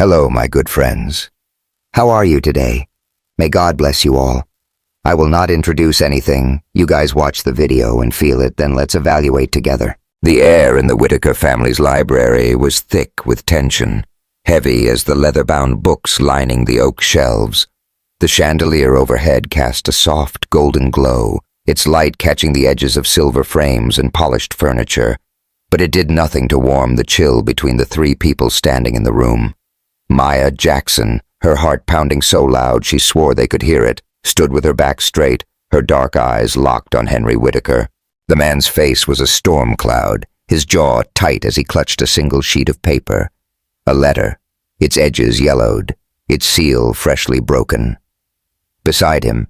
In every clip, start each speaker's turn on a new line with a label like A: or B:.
A: Hello, my good friends. How are you today? May God bless you all. I will not introduce anything. You guys watch the video and feel it, then let's evaluate together. The air in the Whitaker family's library was thick with tension, heavy as the leather-bound books lining the oak shelves. The chandelier overhead cast a soft golden glow, its light catching the edges of silver frames and polished furniture, but it did nothing to warm the chill between the three people standing in the room. Maya Jackson, her heart pounding so loud she swore they could hear it, stood with her back straight, her dark eyes locked on Henry Whitaker. The man's face was a storm cloud, his jaw tight as he clutched a single sheet of paper. A letter, its edges yellowed, its seal freshly broken. Beside him,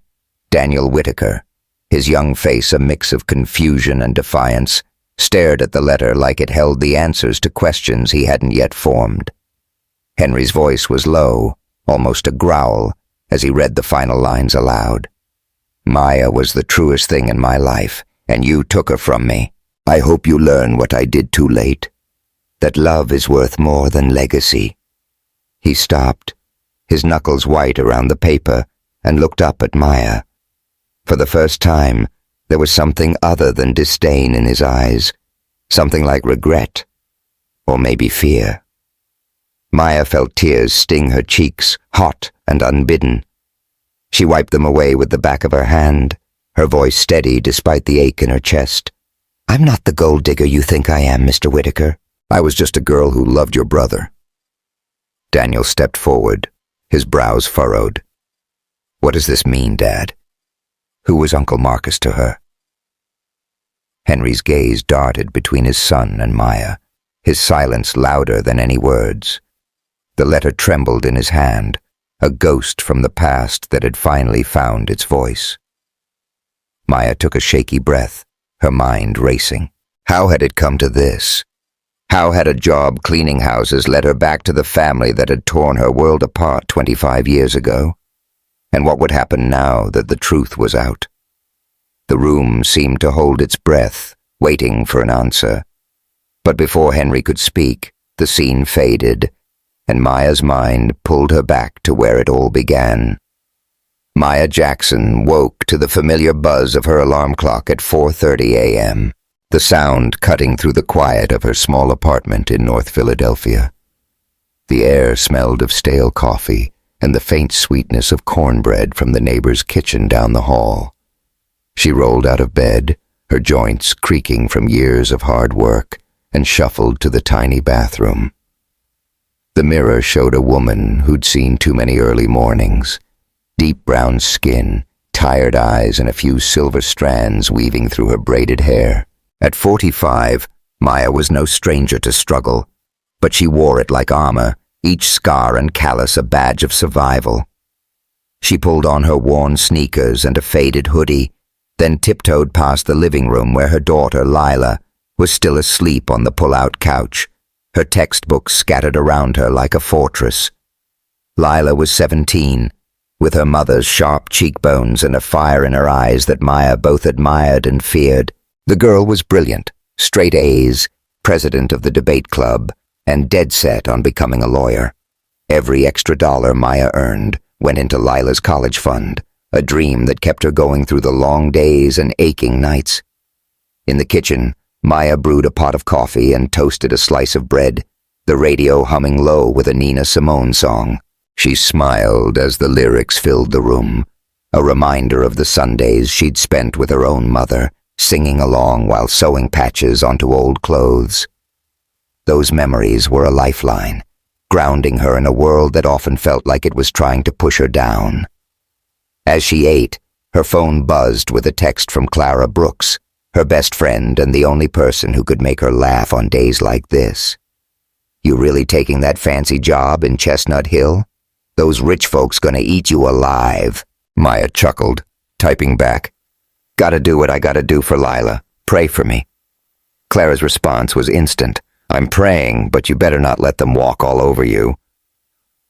A: Daniel Whitaker, his young face a mix of confusion and defiance, stared at the letter like it held the answers to questions he hadn't yet formed. Henry's voice was low, almost a growl, as he read the final lines aloud. Maya was the truest thing in my life, and you took her from me. I hope you learn what I did too late, that love is worth more than legacy. He stopped, his knuckles white around the paper, and looked up at Maya. For the first time, there was something other than disdain in his eyes, something like regret, or maybe fear. Maya felt tears sting her cheeks, hot and unbidden. She wiped them away with the back of her hand, her voice steady despite the ache in her chest. I'm not the gold digger you think I am, Mr. Whitaker. I was just a girl who loved your brother. Daniel stepped forward, his brows furrowed. What does this mean, Dad? Who was Uncle Marcus to her? Henry's gaze darted between his son and Maya, his silence louder than any words. The letter trembled in his hand, a ghost from the past that had finally found its voice. Maya took a shaky breath, her mind racing. How had it come to this? How had a job cleaning houses led her back to the family that had torn her world apart 25 years ago? And what would happen now that the truth was out? The room seemed to hold its breath, waiting for an answer. But before Henry could speak, the scene faded, and Maya's mind pulled her back to where it all began. Maya Jackson woke to the familiar buzz of her alarm clock at 4:30 a.m., the sound cutting through the quiet of her small apartment in North Philadelphia. The air smelled of stale coffee and the faint sweetness of cornbread from the neighbor's kitchen down the hall. She rolled out of bed, her joints creaking from years of hard work, and shuffled to the tiny bathroom. The mirror showed a woman who'd seen too many early mornings. Deep brown skin, tired eyes, and a few silver strands weaving through her braided hair. At 45, Maya was no stranger to struggle, but she wore it like armor, each scar and callus a badge of survival. She pulled on her worn sneakers and a faded hoodie, then tiptoed past the living room where her daughter, Lila, was still asleep on the pull-out couch, her textbooks scattered around her like a fortress. Lila was 17, with her mother's sharp cheekbones and a fire in her eyes that Maya both admired and feared. The girl was brilliant, straight A's, president of the debate club, and dead set on becoming a lawyer. Every extra dollar Maya earned went into Lila's college fund, a dream that kept her going through the long days and aching nights. In the kitchen, Maya brewed a pot of coffee and toasted a slice of bread, the radio humming low with a Nina Simone song. She smiled as the lyrics filled the room, a reminder of the Sundays she'd spent with her own mother, singing along while sewing patches onto old clothes. Those memories were a lifeline, grounding her in a world that often felt like it was trying to push her down. As she ate, her phone buzzed with a text from Clara Brooks, her best friend and the only person who could make her laugh on days like this. You really taking that fancy job in Chestnut Hill? Those rich folks gonna eat you alive. Maya chuckled, typing back. Gotta do what I gotta do for Lila. Pray for me. Clara's response was instant. I'm praying, but you better not let them walk all over you.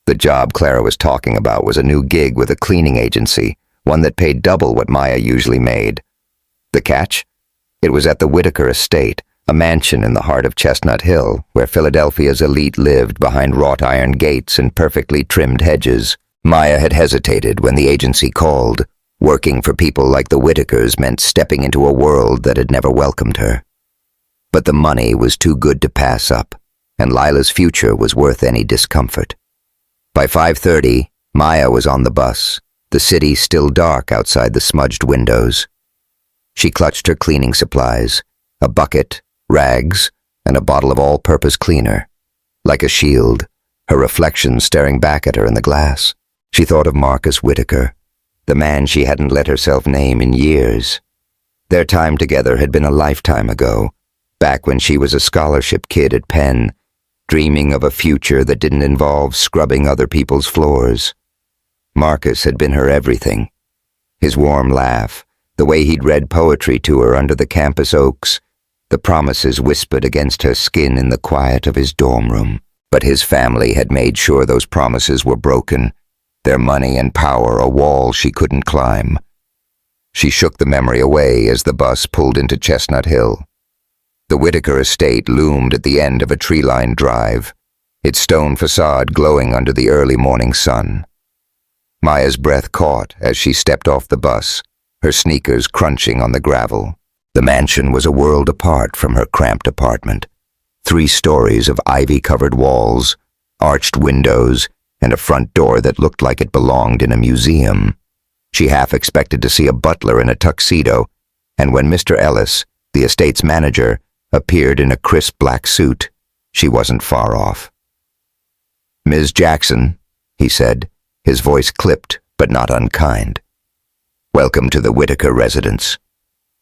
A: The job Clara was talking about was a new gig with a cleaning agency, one that paid double what Maya usually made. The catch? It was at the Whitaker estate, a mansion in the heart of Chestnut Hill, where Philadelphia's elite lived behind wrought iron gates and perfectly trimmed hedges. Maya had hesitated when the agency called. Working for people like the Whitakers meant stepping into a world that had never welcomed her. But the money was too good to pass up, and Lila's future was worth any discomfort. By 5:30, Maya was on the bus, the city still dark outside the smudged windows. She clutched her cleaning supplies, a bucket, rags, and a bottle of all-purpose cleaner. Like a shield, her reflection staring back at her in the glass. She thought of Marcus Whitaker, the man she hadn't let herself name in years. Their time together had been a lifetime ago, back when she was a scholarship kid at Penn, dreaming of a future that didn't involve scrubbing other people's floors. Marcus had been her everything. His warm laugh, the way he'd read poetry to her under the campus oaks, the promises whispered against her skin in the quiet of his dorm room. But his family had made sure those promises were broken, their money and power a wall she couldn't climb. She shook the memory away as the bus pulled into Chestnut Hill. The Whitaker estate loomed at the end of a tree-lined drive, its stone facade glowing under the early morning sun. Maya's breath caught as she stepped off the bus, her sneakers crunching on the gravel. The mansion was a world apart from her cramped apartment. 3 stories of ivy-covered walls, arched windows, and a front door that looked like it belonged in a museum. She half expected to see a butler in a tuxedo, and when Mr. Ellis, the estate's manager, appeared in a crisp black suit, she wasn't far off. "Ms. Jackson," he said, his voice clipped but not unkind. "Welcome to the Whitaker residence.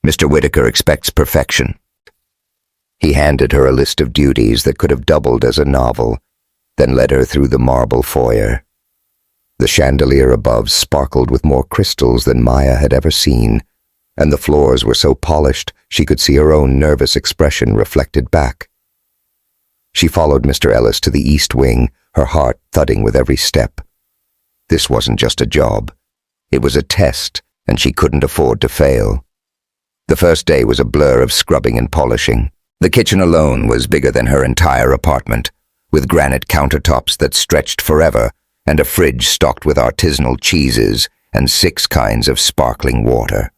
A: Mr. Whitaker expects perfection." He handed her a list of duties that could have doubled as a novel, then led her through the marble foyer. The chandelier above sparkled with more crystals than Maya had ever seen, and the floors were so polished she could see her own nervous expression reflected back. She followed Mr. Ellis to the east wing, her heart thudding with every step. This wasn't just a job. It was a test, and she couldn't afford to fail. The first day was a blur of scrubbing and polishing. The kitchen alone was bigger than her entire apartment, with granite countertops that stretched forever and a fridge stocked with artisanal cheeses and 6 kinds of sparkling water.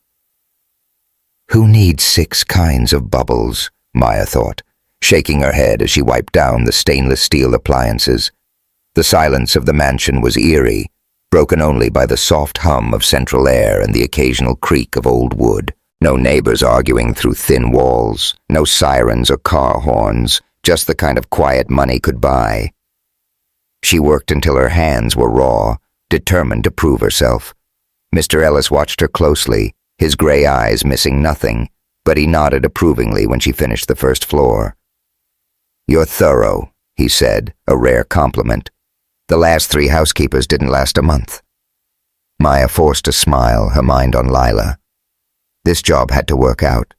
A: Who needs 6 kinds of bubbles, Maya thought, shaking her head as she wiped down the stainless steel appliances. The silence of the mansion was eerie, broken only by the soft hum of central air and the occasional creak of old wood. No neighbors arguing through thin walls, no sirens or car horns, just the kind of quiet money could buy. She worked until her hands were raw, determined to prove herself. Mr. Ellis watched her closely, his gray eyes missing nothing, but he nodded approvingly when she finished the first floor. "You're thorough," he said, a rare compliment. "The last 3 housekeepers didn't last a month." Maya forced a smile, her mind on Lila. This job had to work out.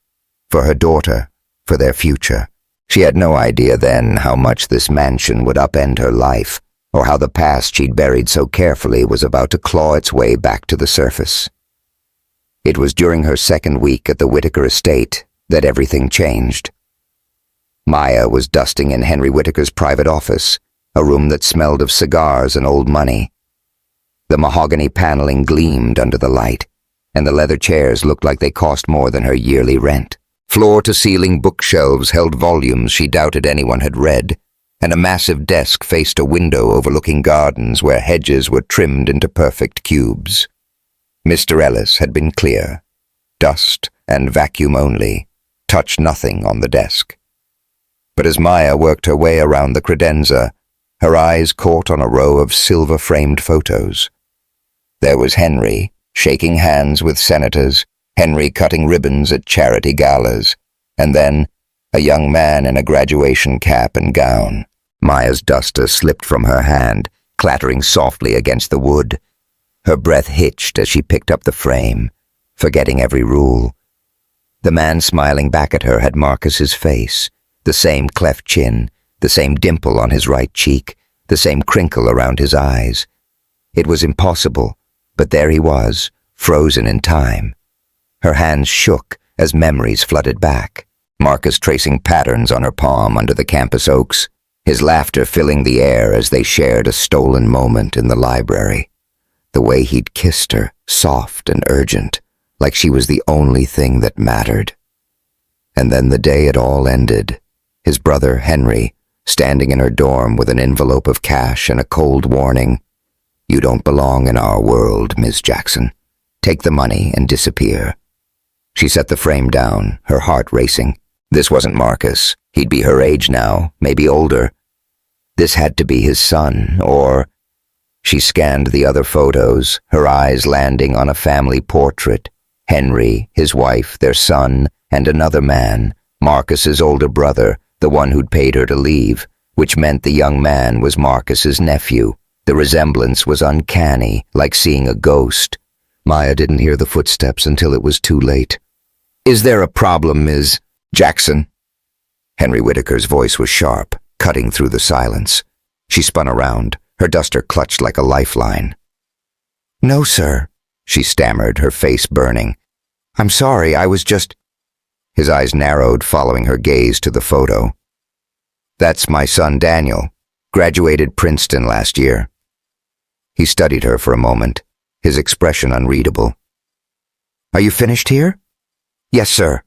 A: For her daughter, for their future. She had no idea then how much this mansion would upend her life, or how the past she'd buried so carefully was about to claw its way back to the surface. It was during her second week at the Whitaker estate that everything changed. Maya was dusting in Henry Whitaker's private office, a room that smelled of cigars and old money. The mahogany paneling gleamed under the light, and the leather chairs looked like they cost more than her yearly rent. Floor-to-ceiling bookshelves held volumes she doubted anyone had read, and a massive desk faced a window overlooking gardens where hedges were trimmed into perfect cubes. Mr. Ellis had been clear. Dust and vacuum only. Touch nothing on the desk. But as Maya worked her way around the credenza, her eyes caught on a row of silver-framed photos. There was Henry, shaking hands with senators, Henry cutting ribbons at charity galas, and then a young man in a graduation cap and gown. Maya's duster slipped from her hand, clattering softly against the wood. Her breath hitched as she picked up the frame, forgetting every rule. The man smiling back at her had Marcus's face, the same cleft chin, the same dimple on his right cheek, the same crinkle around his eyes. It was impossible, but there he was, frozen in time. Her hands shook as memories flooded back. Marcus tracing patterns on her palm under the campus oaks, his laughter filling the air as they shared a stolen moment in the library. The way he'd kissed her, soft and urgent, like she was the only thing that mattered. And then the day it all ended, his brother Henry, standing in her dorm with an envelope of cash and a cold warning. "You don't belong in our world, Miss Jackson. Take the money and disappear." She set the frame down, her heart racing. This wasn't Marcus. He'd be her age now, maybe older. This had to be his son, or... She scanned the other photos, her eyes landing on a family portrait. Henry, his wife, their son, and another man, Marcus's older brother, the one who'd paid her to leave, which meant the young man was Marcus's nephew. The resemblance was uncanny, like seeing a ghost. Maya didn't hear the footsteps until it was too late. "Is there a problem, Ms. Jackson?" Henry Whitaker's voice was sharp, cutting through the silence. She spun around, her duster clutched like a lifeline. "No, sir," she stammered, her face burning. "I'm sorry, I was just—" His eyes narrowed, following her gaze to the photo. "That's my son Daniel. Graduated Princeton last year." He studied her for a moment, his expression unreadable. "Are you finished here?" "Yes, sir."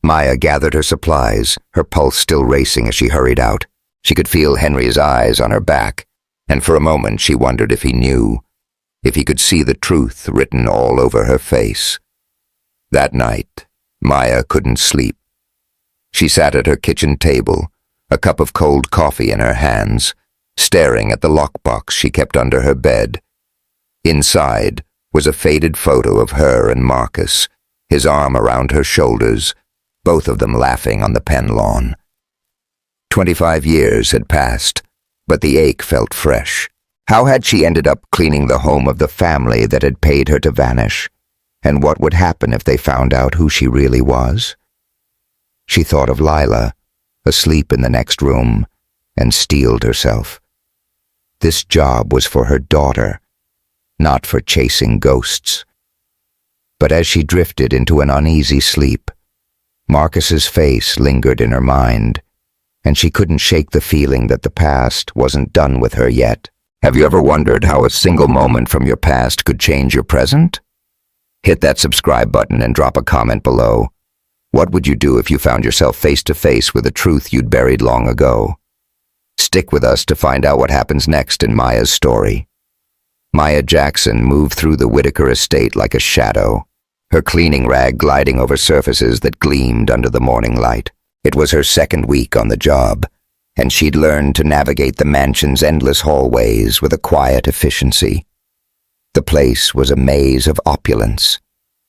A: Maya gathered her supplies, her pulse still racing as she hurried out. She could feel Henry's eyes on her back, and for a moment she wondered if he knew, if he could see the truth written all over her face. That night, Maya couldn't sleep. She sat at her kitchen table, a cup of cold coffee in her hands, staring at the lockbox she kept under her bed. Inside was a faded photo of her and Marcus, his arm around her shoulders, both of them laughing on the pen lawn. 25 years had passed, but the ache felt fresh. How had she ended up cleaning the home of the family that had paid her to vanish? And what would happen if they found out who she really was? She thought of Lila, asleep in the next room, and steeled herself. This job was for her daughter, not for chasing ghosts. But as she drifted into an uneasy sleep, Marcus's face lingered in her mind, and she couldn't shake the feeling that the past wasn't done with her yet. Have you ever wondered how a single moment from your past could change your present? Hit that subscribe button and drop a comment below. What would you do if you found yourself face to face with a truth you'd buried long ago? Stick with us to find out what happens next in Maya's story. Maya Jackson moved through the Whitaker estate like a shadow, her cleaning rag gliding over surfaces that gleamed under the morning light. It was her second week on the job, and she'd learned to navigate the mansion's endless hallways with a quiet efficiency. The place was a maze of opulence,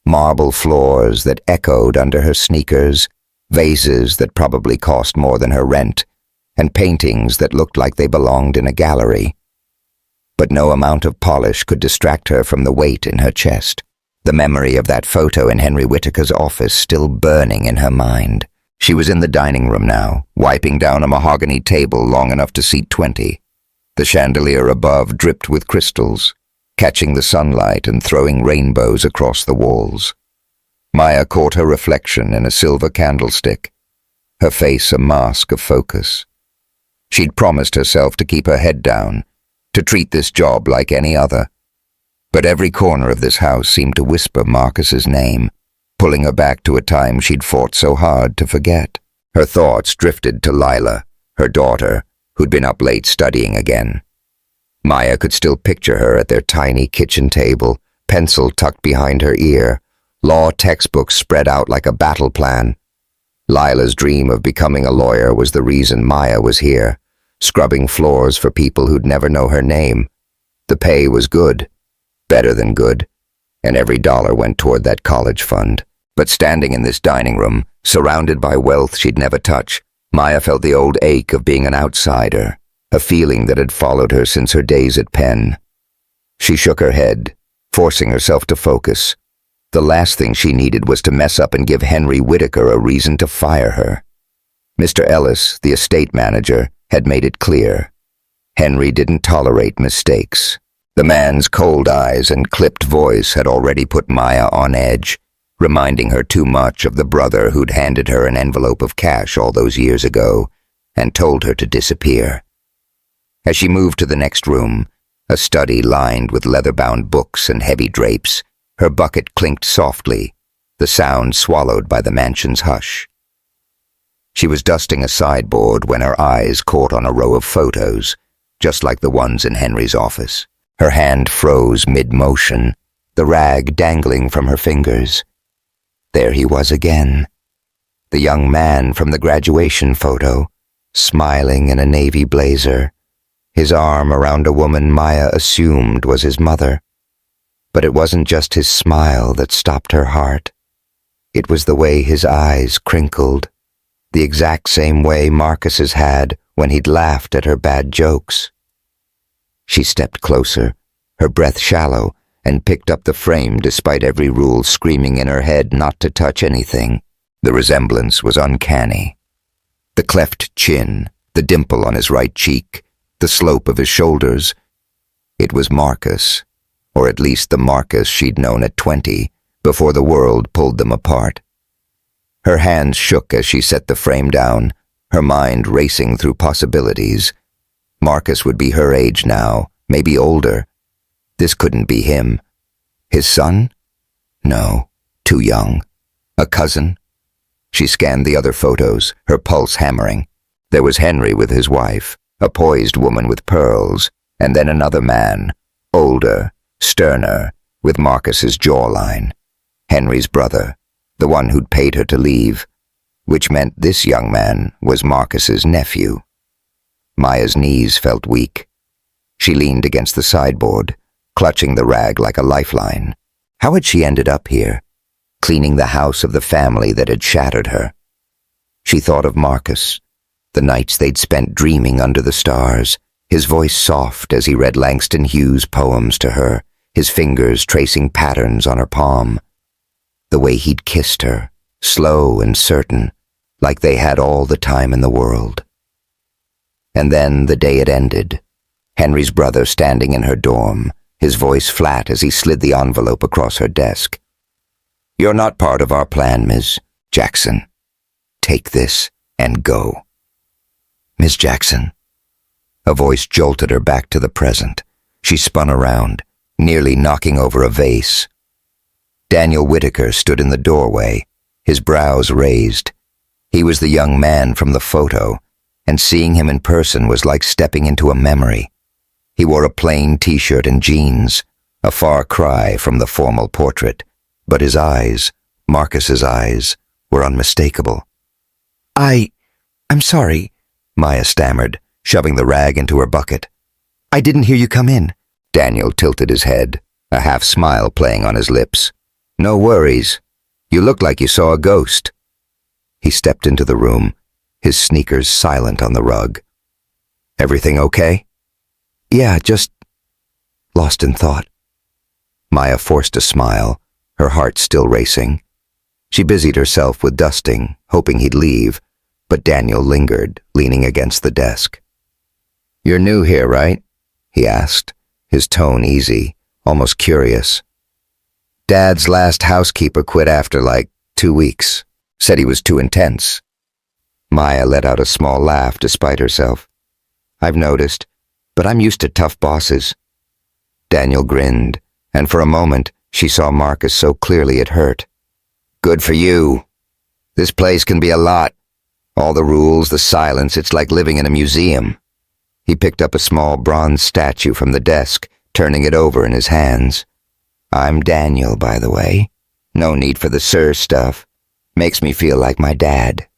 A: marble floors that echoed under her sneakers, vases that probably cost more than her rent, and paintings that looked like they belonged in a gallery. But no amount of polish could distract her from the weight in her chest, the memory of that photo in Henry Whitaker's office still burning in her mind. She was in the dining room now, wiping down a mahogany table long enough to seat 20. The chandelier above dripped with crystals, catching the sunlight and throwing rainbows across the walls. Maya caught her reflection in a silver candlestick, her face a mask of focus. She'd promised herself to keep her head down, to treat this job like any other. But every corner of this house seemed to whisper Marcus's name, pulling her back to a time she'd fought so hard to forget. Her thoughts drifted to Lila, her daughter, who'd been up late studying again. Maya could still picture her at their tiny kitchen table, pencil tucked behind her ear, law textbooks spread out like a battle plan. Lila's dream of becoming a lawyer was the reason Maya was here, scrubbing floors for people who'd never know her name. The pay was good, better than good, and every dollar went toward that college fund. But standing in this dining room, surrounded by wealth she'd never touch, Maya felt the old ache of being an outsider, a feeling that had followed her since her days at Penn. She shook her head, forcing herself to focus. The last thing she needed was to mess up and give Henry Whitaker a reason to fire her. Mr. Ellis, the estate manager, had made it clear. Henry didn't tolerate mistakes. The man's cold eyes and clipped voice had already put Maya on edge. reminding her too much of the brother who'd handed her an envelope of cash all those years ago and told her to disappear. As she moved to the next room, a study lined with leather-bound books and heavy drapes, her bucket clinked softly, the sound swallowed by the mansion's hush. She was dusting a sideboard when her eyes caught on a row of photos, just like the ones in Henry's office. Her hand froze mid-motion, the rag dangling from her fingers. There he was again, the young man from the graduation photo, smiling in a navy blazer, his arm around a woman Maya assumed was his mother. But it wasn't just his smile that stopped her heart. It was the way his eyes crinkled, the exact same way Marcus's had when he'd laughed at her bad jokes. She stepped closer, her breath shallow, and picked up the frame despite every rule screaming in her head not to touch anything. The resemblance was uncanny. The cleft chin, the dimple on his right cheek, the slope of his shoulders. It was Marcus, or at least the Marcus she'd known at 20, before the world pulled them apart. Her hands shook as she set the frame down, her mind racing through possibilities. Marcus would be her age now, maybe older. This couldn't be him. His son? No, too young. A cousin? She scanned the other photos, her pulse hammering. There was Henry with his wife, a poised woman with pearls, and then another man, older, sterner, with Marcus's jawline. Henry's brother, the one who'd paid her to leave, which meant this young man was Marcus's nephew. Maya's knees felt weak. She leaned against the sideboard, clutching the rag like a lifeline. How had she ended up here, cleaning the house of the family that had shattered her? She thought of Marcus, the nights they'd spent dreaming under the stars, his voice soft as he read Langston Hughes' poems to her, his fingers tracing patterns on her palm. The way he'd kissed her, slow and certain, like they had all the time in the world. And then the day it ended, Henry's brother standing in her dorm, his voice flat as he slid the envelope across her desk. "You're not part of our plan, Ms. Jackson. Take this and go." "Miss Jackson." A voice jolted her back to the present. She spun around, nearly knocking over a vase. Daniel Whitaker stood in the doorway, his brows raised. He was the young man from the photo, and seeing him in person was like stepping into a memory. He wore a plain t-shirt and jeans, a far cry from the formal portrait, but his eyes, Marcus's eyes, were unmistakable. I'm sorry," Maya stammered, shoving the rag into her bucket. "I didn't hear you come in." Daniel tilted his head, a half smile playing on his lips. "No worries. You looked like you saw a ghost." He stepped into the room, his sneakers silent on the rug. "Everything okay?" "Yeah, just lost in thought." Maya forced a smile, her heart still racing. She busied herself with dusting, hoping he'd leave, but Daniel lingered, leaning against the desk. "You're new here, right?" he asked, his tone easy, almost curious. "Dad's last housekeeper quit after 2 weeks. Said he was too intense." Maya let out a small laugh despite herself. "I've noticed, but I'm used to tough bosses." Daniel grinned, and for a moment she saw Marcus so clearly it hurt. "Good for you. This place can be a lot. All the rules, the silence, it's like living in a museum." He picked up a small bronze statue from the desk, turning it over in his hands. "I'm Daniel, by the way. No need for the sir stuff. Makes me feel like my dad."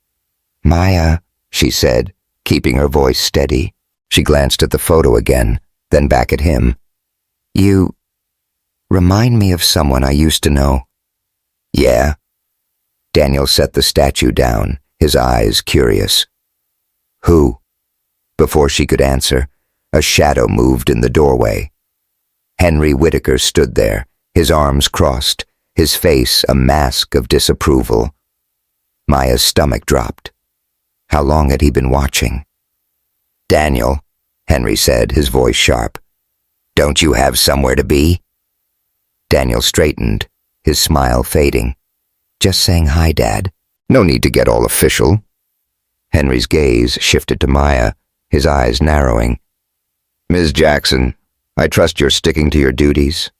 A: "Maya," she said, keeping her voice steady. She glanced at the photo again, then back at him. "You remind me of someone I used to know." "Yeah?" Daniel set the statue down, his eyes curious. "Who?" Before she could answer, a shadow moved in the doorway. Henry Whitaker stood there, his arms crossed, his face a mask of disapproval. Maya's stomach dropped. How long had he been watching? "Daniel," Henry said, his voice sharp. "Don't you have somewhere to be?" Daniel straightened, his smile fading. Just saying hi, Dad. No need to get all official. Henry's gaze shifted to Maya, his eyes narrowing. Ms. Jackson, I trust you're sticking to your duties.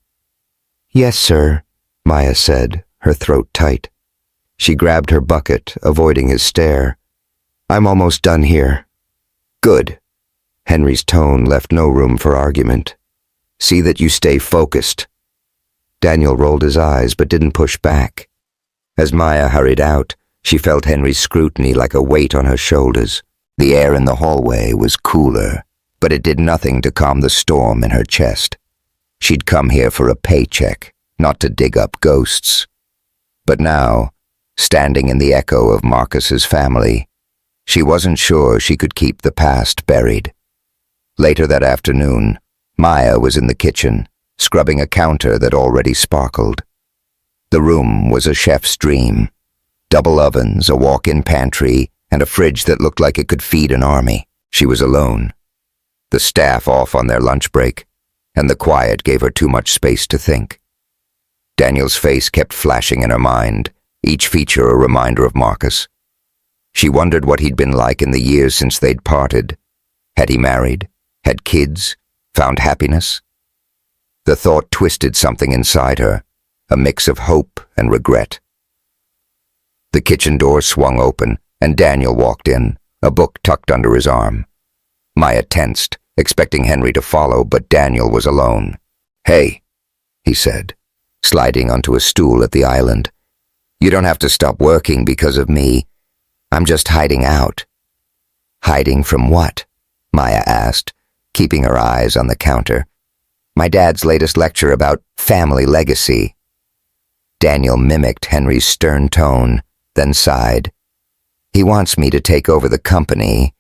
A: Yes, sir, Maya said, her throat tight. She grabbed her bucket, avoiding his stare. I'm almost done here. Good. Henry's tone left no room for argument. See that you stay focused. Daniel rolled his eyes but didn't push back. As Maya hurried out, she felt Henry's scrutiny like a weight on her shoulders. The air in the hallway was cooler, but it did nothing to calm the storm in her chest. She'd come here for a paycheck, not to dig up ghosts. But now, standing in the echo of Marcus's family, she wasn't sure she could keep the past buried. Later that afternoon, Maya was in the kitchen, scrubbing a counter that already sparkled. The room was a chef's dream. Double ovens, a walk-in pantry, and a fridge that looked like it could feed an army. She was alone. The staff off on their lunch break, and the quiet gave her too much space to think. Daniel's face kept flashing in her mind, each feature a reminder of Marcus. She wondered what he'd been like in the years since they'd parted. Had he married? Had kids? Found happiness? The thought twisted something inside her, a mix of hope and regret. The kitchen door swung open, and Daniel walked in, a book tucked under his arm. Maya tensed, expecting Henry to follow, but Daniel was alone. Hey, he said, sliding onto a stool at the island. You don't have to stop working because of me. I'm just hiding out. Hiding from what? Maya asked, keeping her eyes on the counter. My dad's latest lecture about family legacy. Daniel mimicked Henry's stern tone, then sighed. He wants me to take over the company,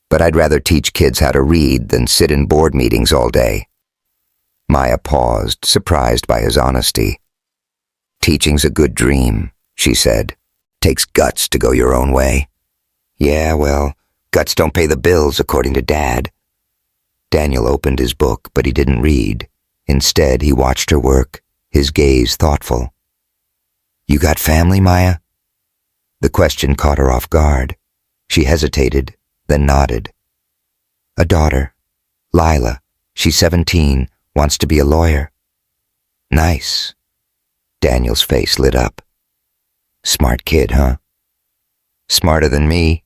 A: but I'd rather teach kids how to read than sit in board meetings all day. Maya paused, surprised by his honesty. Teaching's a good dream, she said. Takes guts to go your own way. Yeah, well, guts don't pay the bills, according to Dad. Daniel opened his book, but he didn't read. Instead, he watched her work, his gaze thoughtful. You got family, Maya? The question caught her off guard. She hesitated, then nodded. A daughter, Lila. She's 17, wants to be a lawyer. Nice. Daniel's face lit up. Smart kid, huh? Smarter than me,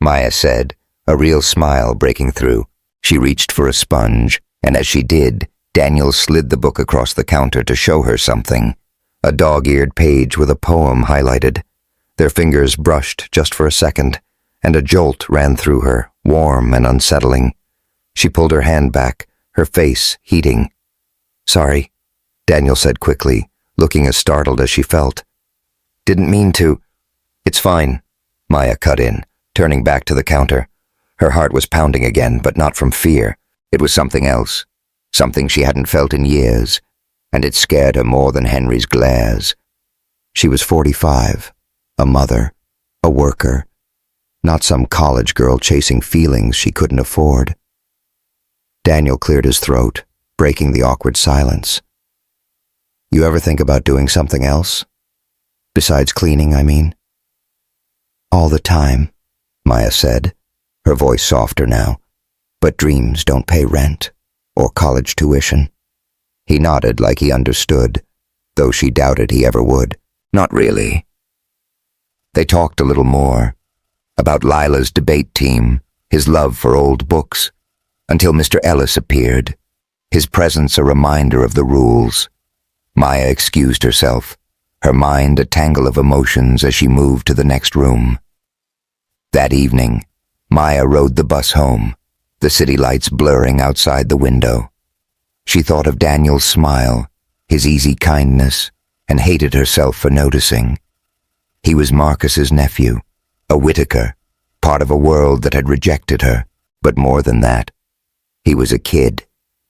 A: Maya said, a real smile breaking through. She reached for a sponge, and as she did, Daniel slid the book across the counter to show her something. A dog-eared page with a poem highlighted. Their fingers brushed just for a second, and a jolt ran through her, warm and unsettling. She pulled her hand back, her face heating. Sorry, Daniel said quickly, looking as startled as she felt. Didn't mean to. It's fine, Maya cut in, turning back to the counter. Her heart was pounding again, but not from fear. It was something else, something she hadn't felt in years, and it scared her more than Henry's glares. She was 45, a mother, a worker, not some college girl chasing feelings she couldn't afford. Daniel cleared his throat, breaking the awkward silence. You ever think about doing something else? Besides cleaning, I mean? All the time, Maya said, her voice softer now. But dreams don't pay rent or college tuition. He nodded like he understood, though she doubted he ever would. Not really. They talked a little more, about Lila's debate team, his love for old books, until Mr. Ellis appeared, his presence a reminder of the rules. Maya excused herself, her mind a tangle of emotions as she moved to the next room. That evening, Maya rode the bus home, the city lights blurring outside the window. She thought of Daniel's smile, his easy kindness, and hated herself for noticing. He was Marcus's nephew, a Whitaker, part of a world that had rejected her, but more than that. He was a kid,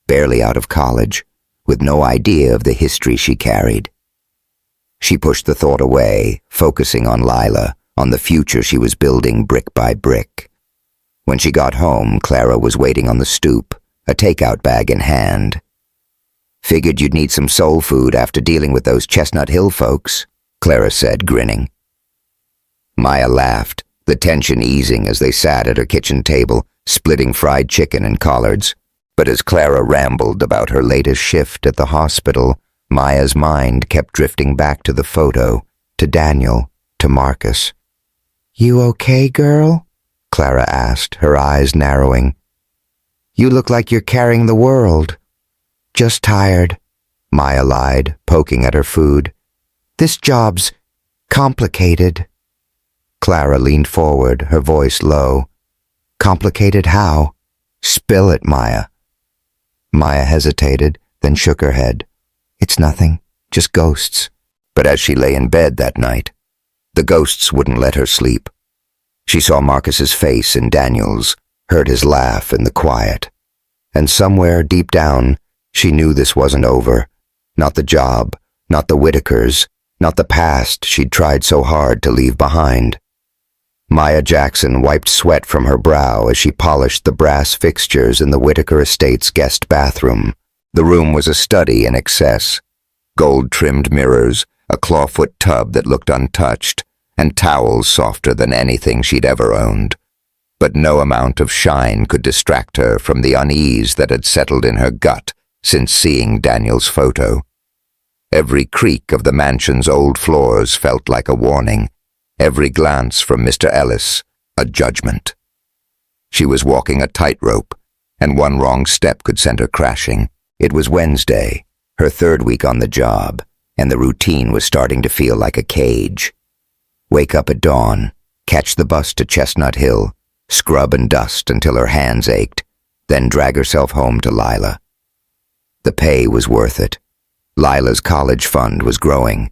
A: barely out of college, with no idea of the history she carried. She pushed the thought away, focusing on Lila, on the future she was building brick by brick. When she got home, Clara was waiting on the stoop, a takeout bag in hand. Figured you'd need some soul food after dealing with those Chestnut Hill folks, Clara said, grinning. Maya laughed, the tension easing as they sat at her kitchen table, splitting fried chicken and collards. But as Clara rambled about her latest shift at the hospital, Maya's mind kept drifting back to the photo, to Daniel, to Marcus. "You okay, girl?" Clara asked, her eyes narrowing. "You look like you're carrying the world." "Just tired," Maya lied, poking at her food. "This job's complicated." Clara leaned forward, her voice low. "Complicated how? Spill it, Maya." Maya hesitated, then shook her head. "It's nothing, just ghosts." But as she lay in bed that night, the ghosts wouldn't let her sleep. She saw Marcus's face in Daniel's, heard his laugh in the quiet. And somewhere deep down, she knew this wasn't over. Not the job, not the Whitakers, not the past she'd tried so hard to leave behind. Maya Jackson wiped sweat from her brow as she polished the brass fixtures in the Whitaker estate's guest bathroom. The room was a study in excess. Gold-trimmed mirrors, a clawfoot tub that looked untouched, and towels softer than anything she'd ever owned. But no amount of shine could distract her from the unease that had settled in her gut since seeing Daniel's photo. Every creak of the mansion's old floors felt like a warning. Every glance from Mr. Ellis, a judgment. She was walking a tightrope, and one wrong step could send her crashing. It was Wednesday, her third week on the job, and the routine was starting to feel like a cage. Wake up at dawn, catch the bus to Chestnut Hill, scrub and dust until her hands ached, then drag herself home to Lila. The pay was worth it. Lila's college fund was growing,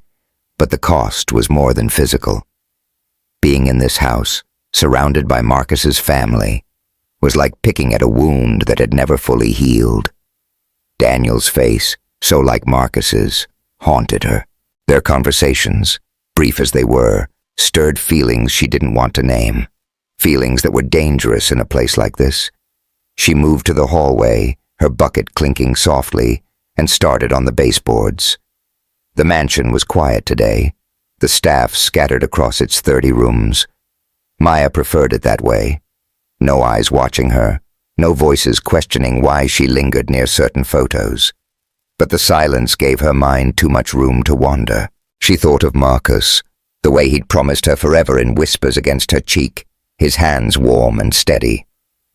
A: but the cost was more than physical. Being in this house, surrounded by Marcus's family, was like picking at a wound that had never fully healed. Daniel's face, so like Marcus's, haunted her. Their conversations, brief as they were, stirred feelings she didn't want to name. Feelings that were dangerous in a place like this. She moved to the hallway, her bucket clinking softly, and started on the baseboards. The mansion was quiet today, the staff scattered across its 30 rooms. Maya preferred it that way. No eyes watching her, no voices questioning why she lingered near certain photos. But the silence gave her mind too much room to wander. She thought of Marcus, the way he'd promised her forever in whispers against her cheek, his hands warm and steady.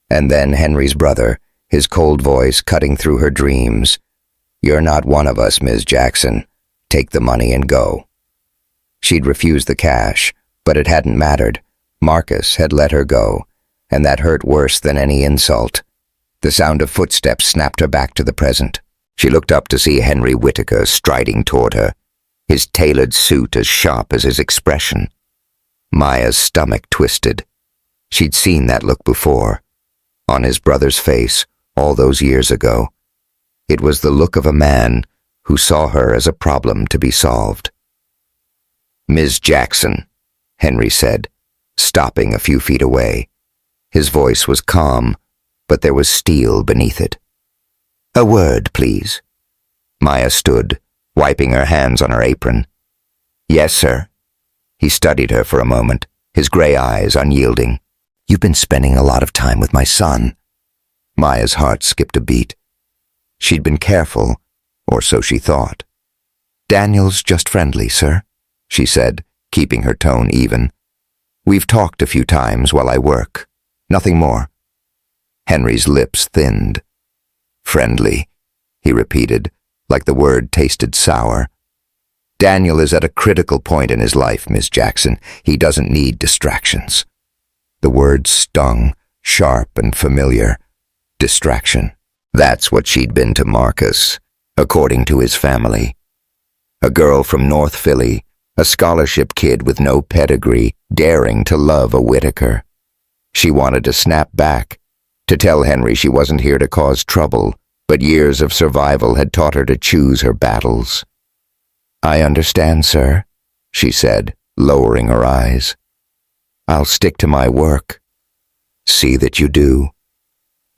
A: And then Henry's brother, his cold voice cutting through her dreams. "You're not one of us, Ms. Jackson. Take the money and go." She'd refused the cash, but it hadn't mattered. Marcus had let her go, and that hurt worse than any insult. The sound of footsteps snapped her back to the present. She looked up to see Henry Whitaker striding toward her, his tailored suit as sharp as his expression. Maya's stomach twisted. She'd seen that look before, on his brother's face all those years ago. It was the look of a man who saw her as a problem to be solved. "Ms. Jackson," Henry said, stopping a few feet away. His voice was calm, but there was steel beneath it. "A word, please." Maya stood, wiping her hands on her apron. "Yes, sir." He studied her for a moment, his gray eyes unyielding. "You've been spending a lot of time with my son." Maya's heart skipped a beat. She'd been careful, or so she thought. "Daniel's just friendly, sir," she said, keeping her tone even. "We've talked a few times while I work. Nothing more." Henry's lips thinned. "Friendly," he repeated, like the word tasted sour. "Daniel is at a critical point in his life, Miss Jackson. He doesn't need distractions." The word stung, sharp and familiar. Distraction. That's what she'd been to Marcus, according to his family. A girl from North Philly, a scholarship kid with no pedigree, daring to love a Whitaker. She wanted to snap back, to tell Henry she wasn't here to cause trouble, but years of survival had taught her to choose her battles. "I understand, sir," she said, lowering her eyes. "I'll stick to my work." "See that you do."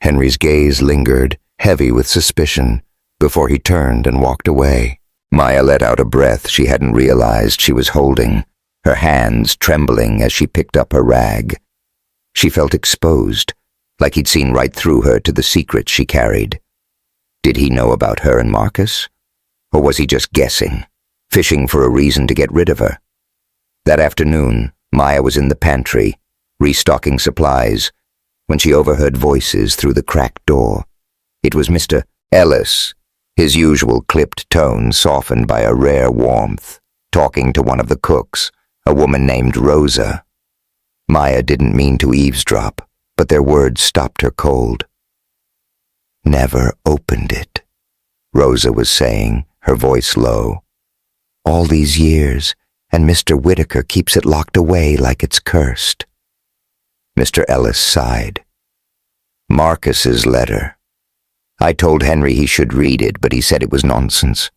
A: Henry's gaze lingered, heavy with suspicion, before he turned and walked away. Maya let out a breath she hadn't realized she was holding, her hands trembling as she picked up her rag. She felt exposed, like he'd seen right through her to the secrets she carried. Did he know about her and Marcus? Or was he just guessing, fishing for a reason to get rid of her? That afternoon, Maya was in the pantry, restocking supplies, when she overheard voices through the cracked door. It was Mr. Ellis, his usual clipped tone softened by a rare warmth, talking to one of the cooks, a woman named Rosa. Maya didn't mean to eavesdrop, but their words stopped her cold. "Never opened it," Rosa was saying, her voice low. "All these years, and Mr. Whitaker keeps it locked away like it's cursed." Mr. Ellis sighed. "Marcus's letter. I told Henry he should read it, but he said it was nonsense.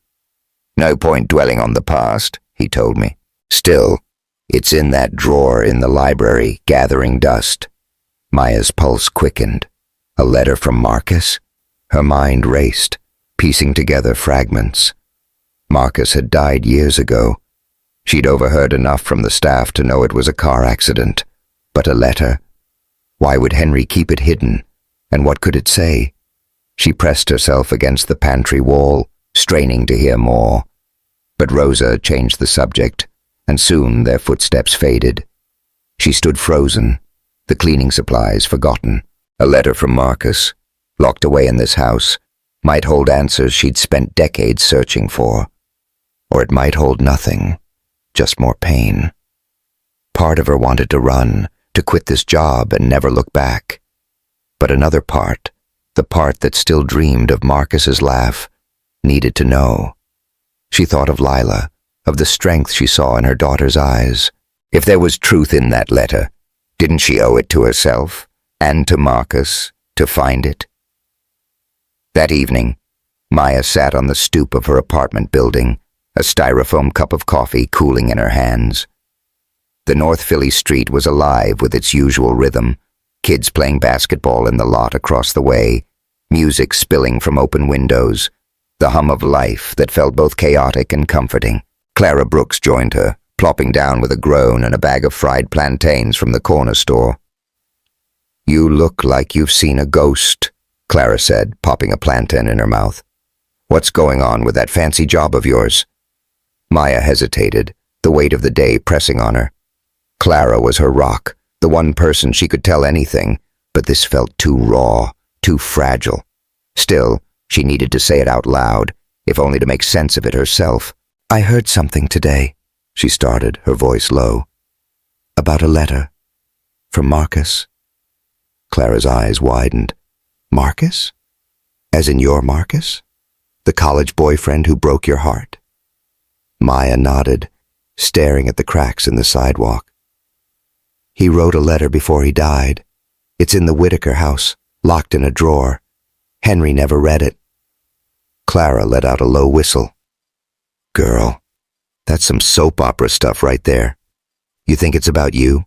A: No point dwelling on the past, he told me. Still, it's in that drawer in the library, gathering dust." Maya's pulse quickened. A letter from Marcus? Her mind raced, piecing together fragments. Marcus had died years ago. She'd overheard enough from the staff to know it was a car accident. But a letter? Why would Henry keep it hidden? And what could it say? She pressed herself against the pantry wall, straining to hear more. But Rosa changed the subject, and soon their footsteps faded. She stood frozen, the cleaning supplies forgotten. A letter from Marcus, locked away in this house, might hold answers she'd spent decades searching for. Or it might hold nothing, just more pain. Part of her wanted to run, to quit this job and never look back. But another part, the part that still dreamed of Marcus's laugh, needed to know. She thought of Lila, of the strength she saw in her daughter's eyes. If there was truth in that letter, didn't she owe it to herself, and to Marcus, to find it? That evening, Maya sat on the stoop of her apartment building, a styrofoam cup of coffee cooling in her hands. The North Philly street was alive with its usual rhythm, kids playing basketball in the lot across the way, music spilling from open windows, the hum of life that felt both chaotic and comforting. Clara Brooks joined her, plopping down with a groan and a bag of fried plantains from the corner store. "You look like you've seen a ghost," Clara said, popping a plantain in her mouth. "What's going on with that fancy job of yours?" Maya hesitated, the weight of the day pressing on her. Clara was her rock, the one person she could tell anything, but this felt too raw, too fragile. Still, she needed to say it out loud, if only to make sense of it herself. "I heard something today," she started, her voice low. "About a letter. From Marcus." Clara's eyes widened. "Marcus? As in your Marcus? The college boyfriend who broke your heart?" Maya nodded, staring at the cracks in the sidewalk. "He wrote a letter before he died. It's in the Whitaker house, locked in a drawer. Henry never read it." Clara let out a low whistle. "Girl, that's some soap opera stuff right there. You think it's about you?"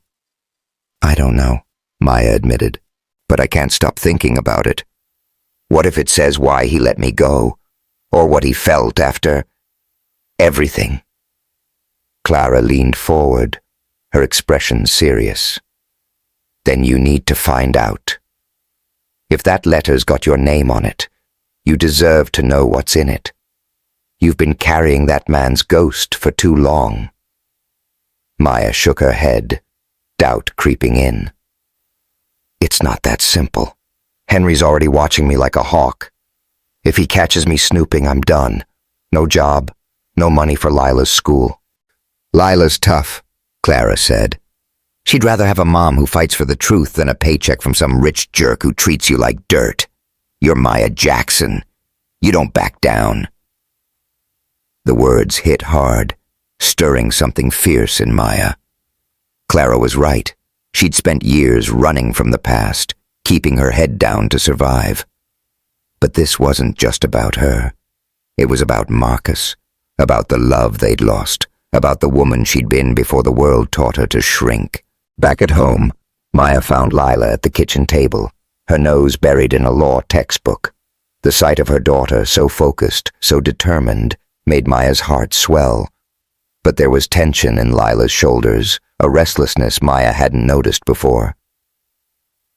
A: "I don't know," Maya admitted, "but I can't stop thinking about it. What if it says why he let me go? Or what he felt after everything?" Clara leaned forward, her expression serious. "Then you need to find out. If that letter's got your name on it, you deserve to know what's in it. You've been carrying that man's ghost for too long." Maya shook her head, doubt creeping in. "It's not that simple. Henry's already watching me like a hawk. If he catches me snooping, I'm done. No job, no money for Lila's school." "Lila's tough," Clara said. "She'd rather have a mom who fights for the truth than a paycheck from some rich jerk who treats you like dirt. You're Maya Jackson. You don't back down." The words hit hard, stirring something fierce in Maya. Clara was right. She'd spent years running from the past, keeping her head down to survive. But this wasn't just about her. It was about Marcus, about the love they'd lost, about the woman she'd been before the world taught her to shrink. Back at home, Maya found Lila at the kitchen table, her nose buried in a law textbook. The sight of her daughter, so focused, so determined, made Maya's heart swell. But there was tension in Lila's shoulders, a restlessness Maya hadn't noticed before.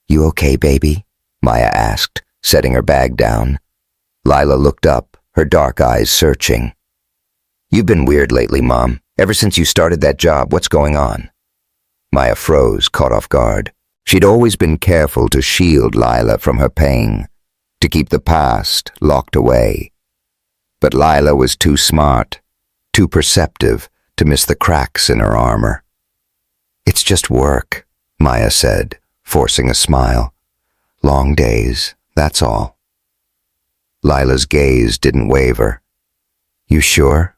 A: "You okay, baby?" Maya asked, setting her bag down. Lila looked up, her dark eyes searching. "You've been weird lately, Mom. Ever since you started that job, what's going on?" Maya froze, caught off guard. She'd always been careful to shield Lila from her pain, to keep the past locked away. But Lila was too smart, too perceptive to miss the cracks in her armor. "It's just work," Maya said, forcing a smile. "Long days, that's all." Lila's gaze didn't waver. "You sure?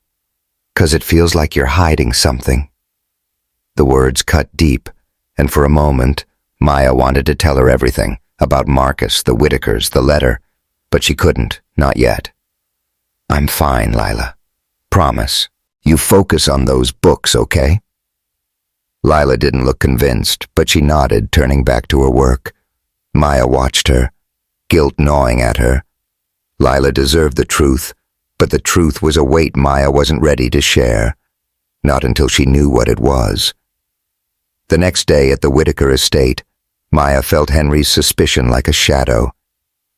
A: 'Cause it feels like you're hiding something." The words cut deep, and for a moment, Maya wanted to tell her everything, about Marcus, the Whitakers, the letter, but she couldn't, not yet. "I'm fine, Lila. Promise. You focus on those books, okay?" Lila didn't look convinced, but she nodded, turning back to her work. Maya watched her, guilt gnawing at her. Lila deserved the truth, but the truth was a weight Maya wasn't ready to share, not until she knew what it was. The next day at the Whitaker estate, Maya felt Henry's suspicion like a shadow.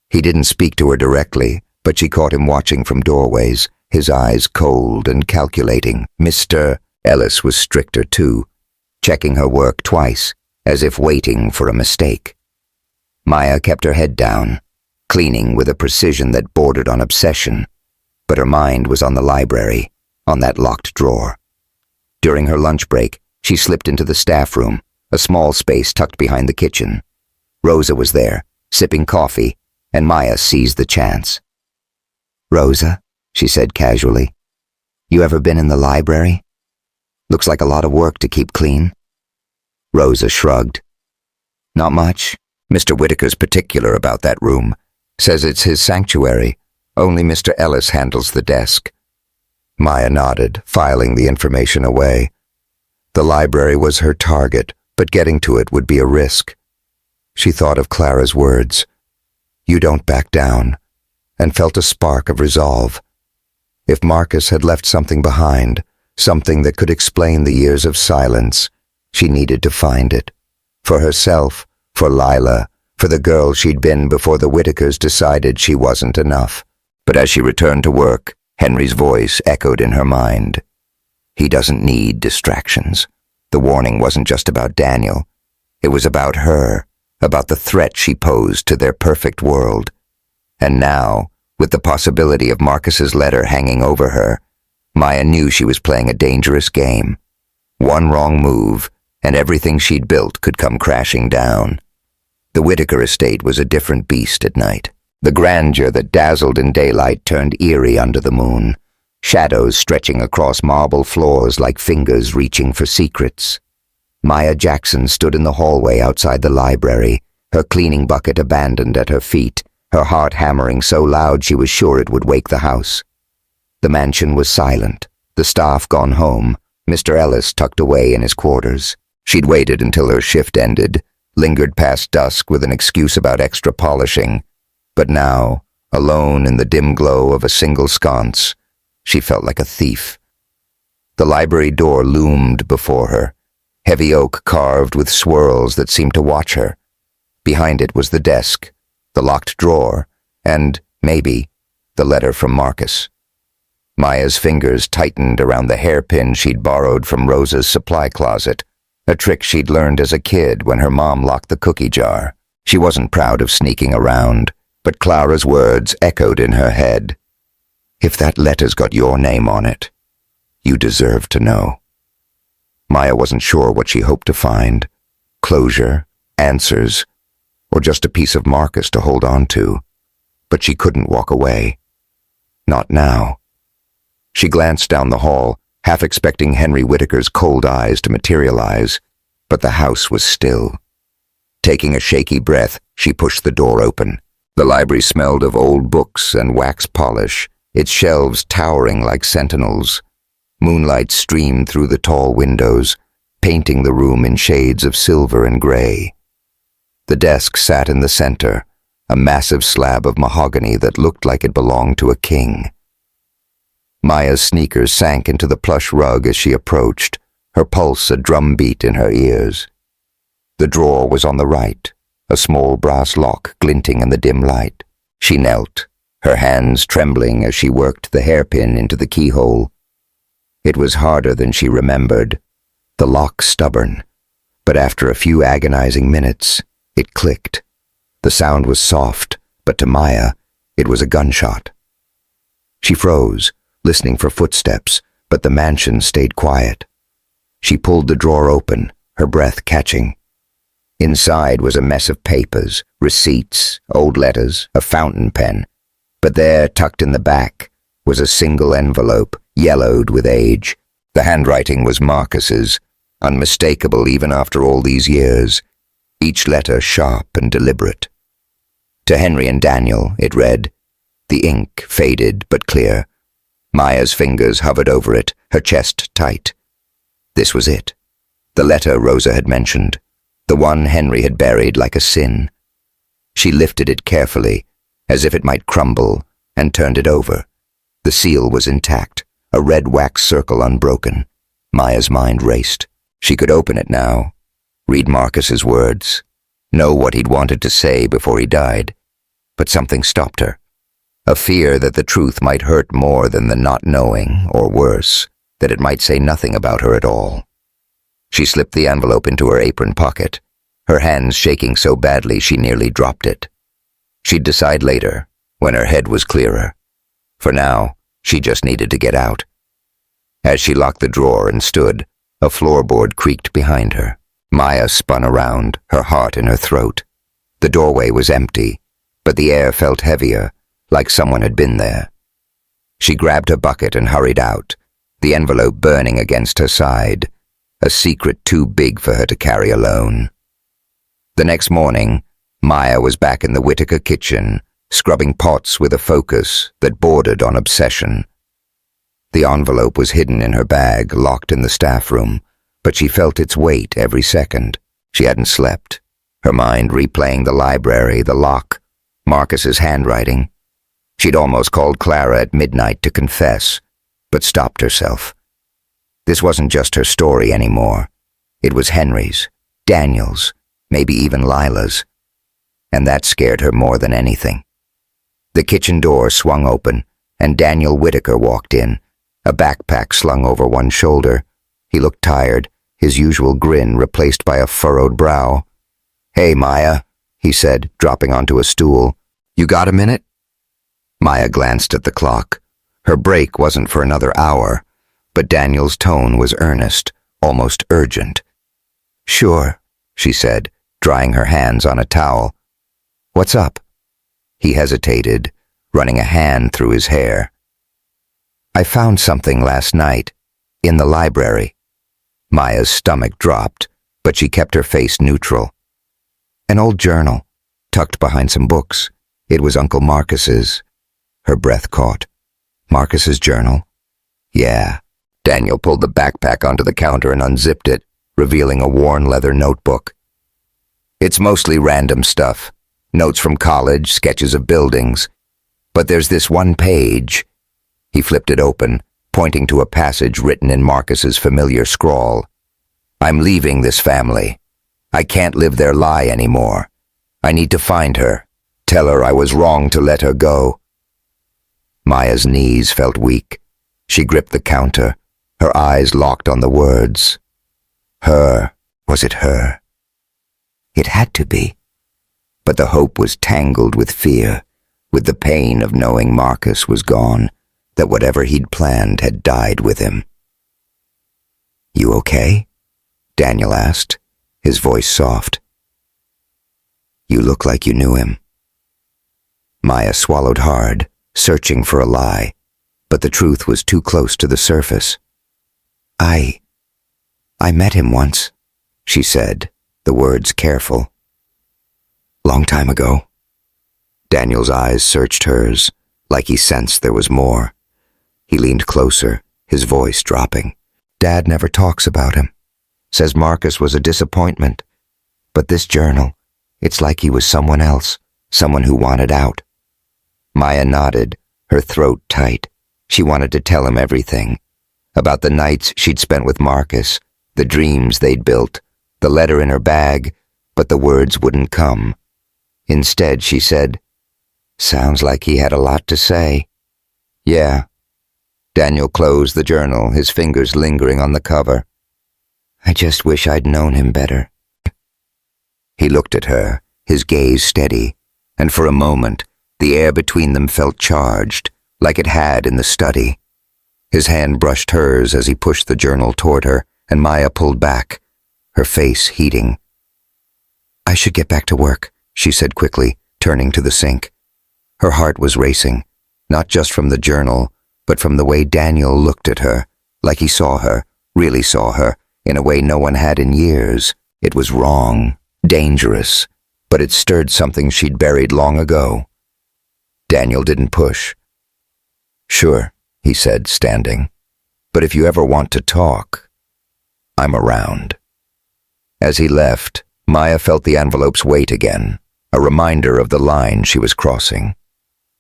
A: He didn't speak to her directly, but she caught him watching from doorways, his eyes cold and calculating. Mr. Ellis was stricter too, checking her work twice, as if waiting for a mistake. Maya kept her head down, cleaning with a precision that bordered on obsession, but her mind was on the library, on that locked drawer. During her lunch break, she slipped into the staff room, a small space tucked behind the kitchen. Rosa was there, sipping coffee, and Maya seized the chance. "Rosa," she said casually, "you ever been in the library? Looks like a lot of work to keep clean." Rosa shrugged. "Not much. Mr. Whitaker's particular about that room. Says it's his sanctuary. Only Mr. Ellis handles the desk." Maya nodded, filing the information away. The library was her target, but getting to it would be a risk. She thought of Clara's words, "You don't back down," and felt a spark of resolve. If Marcus had left something behind, something that could explain the years of silence, she needed to find it. For herself, for Lila, for the girl she'd been before the Whitakers decided she wasn't enough. But as she returned to work, Henry's voice echoed in her mind. He doesn't need distractions. The warning wasn't just about Daniel. It was about her, about the threat she posed to their perfect world. And now, with the possibility of Marcus's letter hanging over her, Maya knew she was playing a dangerous game. One wrong move, and everything she'd built could come crashing down. The Whitaker estate was a different beast at night. The grandeur that dazzled in daylight turned eerie under the moon, shadows stretching across marble floors like fingers reaching for secrets. Maya Jackson stood in the hallway outside the library, her cleaning bucket abandoned at her feet, her heart hammering so loud she was sure it would wake the house. The mansion was silent, the staff gone home, Mr. Ellis tucked away in his quarters. She'd waited until her shift ended, lingered past dusk with an excuse about extra polishing, but now, alone in the dim glow of a single sconce, she felt like a thief. The library door loomed before her, heavy oak carved with swirls that seemed to watch her. Behind it was the desk, the locked drawer, and, maybe, the letter from Marcus. Maya's fingers tightened around the hairpin she'd borrowed from Rosa's supply closet, a trick she'd learned as a kid when her mom locked the cookie jar. She wasn't proud of sneaking around, but Clara's words echoed in her head. "If that letter's got your name on it, you deserve to know." Maya wasn't sure what she hoped to find. Closure, answers, or just a piece of Marcus to hold on to. But she couldn't walk away. Not now. She glanced down the hall, half expecting Henry Whitaker's cold eyes to materialize, but the house was still. Taking a shaky breath, she pushed the door open. The library smelled of old books and wax polish, its shelves towering like sentinels. Moonlight streamed through the tall windows, painting the room in shades of silver and gray. The desk sat in the center, a massive slab of mahogany that looked like it belonged to a king. Maya's sneakers sank into the plush rug as she approached, her pulse a drumbeat in her ears. The drawer was on the right, a small brass lock glinting in the dim light. She knelt, her hands trembling as she worked the hairpin into the keyhole. It was harder than she remembered, the lock stubborn, but after a few agonizing minutes, it clicked. The sound was soft, but to Maya, it was a gunshot. She froze, listening for footsteps, but the mansion stayed quiet. She pulled the drawer open, her breath catching. Inside was a mess of papers, receipts, old letters, a fountain pen. But there, tucked in the back, was a single envelope, yellowed with age. The handwriting was Marcus's, unmistakable even after all these years, each letter sharp and deliberate. To Henry and Daniel, it read. The ink faded but clear. Maya's fingers hovered over it, her chest tight. This was it. The letter Rosa had mentioned. The one Henry had buried like a sin. She lifted it carefully, as if it might crumble, and turned it over. The seal was intact, a red wax circle unbroken. Maya's mind raced. She could open it now, read Marcus's words, know what he'd wanted to say before he died. But something stopped her. A fear that the truth might hurt more than the not knowing, or worse, that it might say nothing about her at all. She slipped the envelope into her apron pocket, her hands shaking so badly she nearly dropped it. She'd decide later, when her head was clearer. For now, she just needed to get out. As she locked the drawer and stood, a floorboard creaked behind her. Maya spun around, her heart in her throat. The doorway was empty, but the air felt heavier, like someone had been there. She grabbed her bucket and hurried out, the envelope burning against her side, a secret too big for her to carry alone. The next morning, Maya was back in the Whitaker kitchen, scrubbing pots with a focus that bordered on obsession. The envelope was hidden in her bag, locked in the staff room, but she felt its weight every second. She hadn't slept, her mind replaying the library, the lock, Marcus's handwriting. She'd almost called Clara at midnight to confess, but stopped herself. This wasn't just her story anymore. It was Henry's, Daniel's, maybe even Lila's. And that scared her more than anything. The kitchen door swung open, and Daniel Whitaker walked in, a backpack slung over one shoulder. He looked tired, his usual grin replaced by a furrowed brow. "Hey, Maya," he said, dropping onto a stool. "You got a minute?" Maya glanced at the clock. Her break wasn't for another hour, but Daniel's tone was earnest, almost urgent. "Sure," she said, drying her hands on a towel. "What's up?" He hesitated, running a hand through his hair. "I found something last night, in the library." Maya's stomach dropped, but she kept her face neutral. An old journal, tucked behind some books. It was Uncle Marcus's. Her breath caught. Marcus's journal? Yeah. Daniel pulled the backpack onto the counter and unzipped it, revealing a worn leather notebook. It's mostly random stuff. Notes from college, sketches of buildings. But there's this one page. He flipped it open, pointing to a passage written in Marcus's familiar scrawl. "I'm leaving this family. I can't live their lie anymore. I need to find her. Tell her I was wrong to let her go." Maya's knees felt weak. She gripped the counter, her eyes locked on the words. Her. Was it her? It had to be. But the hope was tangled with fear, with the pain of knowing Marcus was gone, that whatever he'd planned had died with him. "You okay?" Daniel asked, his voice soft. "You look like you knew him." Maya swallowed hard, searching for a lie, but the truth was too close to the surface. I met him once," she said, the words careful. "Long time ago." Daniel's eyes searched hers, like he sensed there was more. He leaned closer, his voice dropping. "Dad never talks about him. Says Marcus was a disappointment. But this journal, it's like he was someone else, someone who wanted out." Maya nodded, her throat tight. She wanted to tell him everything. About the nights she'd spent with Marcus, the dreams they'd built, the letter in her bag, but the words wouldn't come. Instead, she said, "Sounds like he had a lot to say." "Yeah." Daniel closed the journal, his fingers lingering on the cover. "I just wish I'd known him better." He looked at her, his gaze steady, and for a moment, the air between them felt charged, like it had in the study. His hand brushed hers as he pushed the journal toward her, and Maya pulled back, her face heating. "I should get back to work," she said quickly, turning to the sink. Her heart was racing, not just from the journal, but from the way Daniel looked at her, like he saw her, really saw her, in a way no one had in years. It was wrong, dangerous, but it stirred something she'd buried long ago. Daniel didn't push. "Sure," he said, standing. "But if you ever want to talk, I'm around." As he left, Maya felt the envelope's weight again, a reminder of the line she was crossing.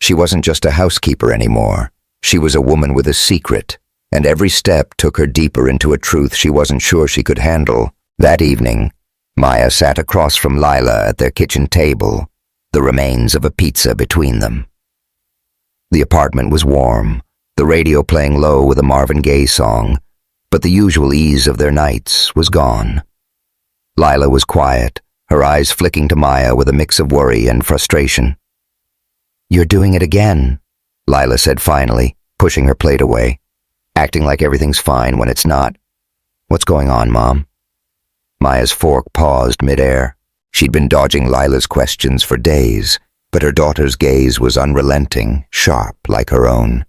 A: She wasn't just a housekeeper anymore. She was a woman with a secret, and every step took her deeper into a truth she wasn't sure she could handle. That evening, Maya sat across from Lila at their kitchen table, the remains of a pizza between them. The apartment was warm, the radio playing low with a Marvin Gaye song, but the usual ease of their nights was gone. Lila was quiet, her eyes flicking to Maya with a mix of worry and frustration. "You're doing it again," Lila said finally, pushing her plate away, acting like everything's fine when it's not. "What's going on, Mom?" Maya's fork paused midair. She'd been dodging Lila's questions for days, but her daughter's gaze was unrelenting, sharp like her own.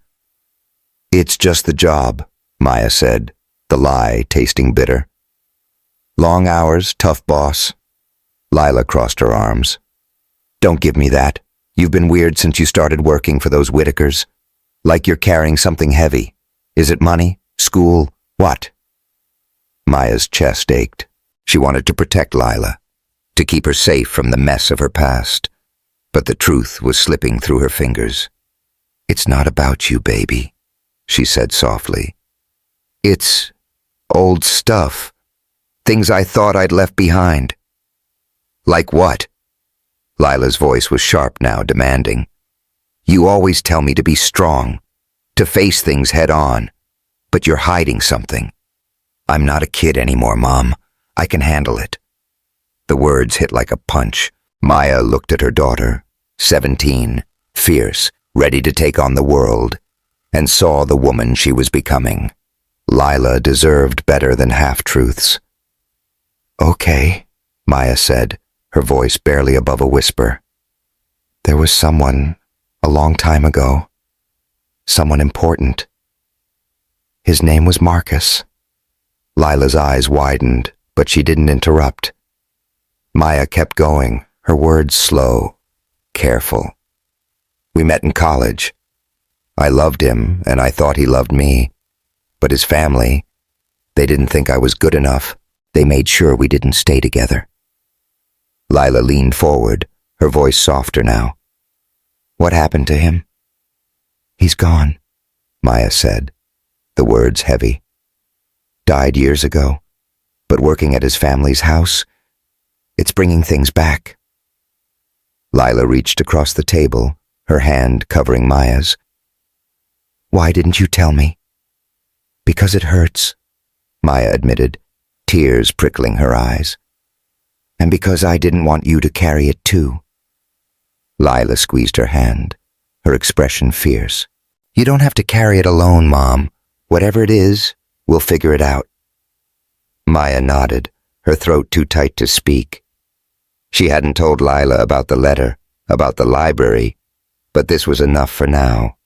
A: "It's just the job," Maya said, the lie tasting bitter. "Long hours, tough boss." Lila crossed her arms. "Don't give me that. You've been weird since you started working for those Whitakers. Like you're carrying something heavy. Is it money? School? What?" Maya's chest ached. She wanted to protect Lila, to keep her safe from the mess of her past. But the truth was slipping through her fingers. "It's not about you, baby," she said softly. "It's old stuff. Things I thought I'd left behind." "Like what?" Lila's voice was sharp now, demanding. "You always tell me to be strong, to face things head on, but you're hiding something." "I'm not a kid anymore, Mom. I can handle it." The words hit like a punch. Maya looked at her daughter, 17, fierce, ready to take on the world, and saw the woman she was becoming. Lila deserved better than half-truths. "Okay," Maya said, her voice barely above a whisper. "There was someone, a long time ago. Someone important. His name was Marcus." Lila's eyes widened, but she didn't interrupt. Maya kept going, her words slow, careful. "We met in college. I loved him, and I thought he loved me. But his family, they didn't think I was good enough. They made sure we didn't stay together." Lila leaned forward, her voice softer now. "What happened to him?" "He's gone," Maya said, the words heavy. "Died years ago, but working at his family's house, it's bringing things back." Lila reached across the table, her hand covering Maya's. "Why didn't you tell me?" "Because it hurts," Maya admitted, tears prickling her eyes. "And because I didn't want you to carry it too." Lila squeezed her hand, her expression fierce. "You don't have to carry it alone, Mom. Whatever it is, we'll figure it out." Maya nodded, her throat too tight to speak. She hadn't told Lila about the letter, about the library, but this was enough for now.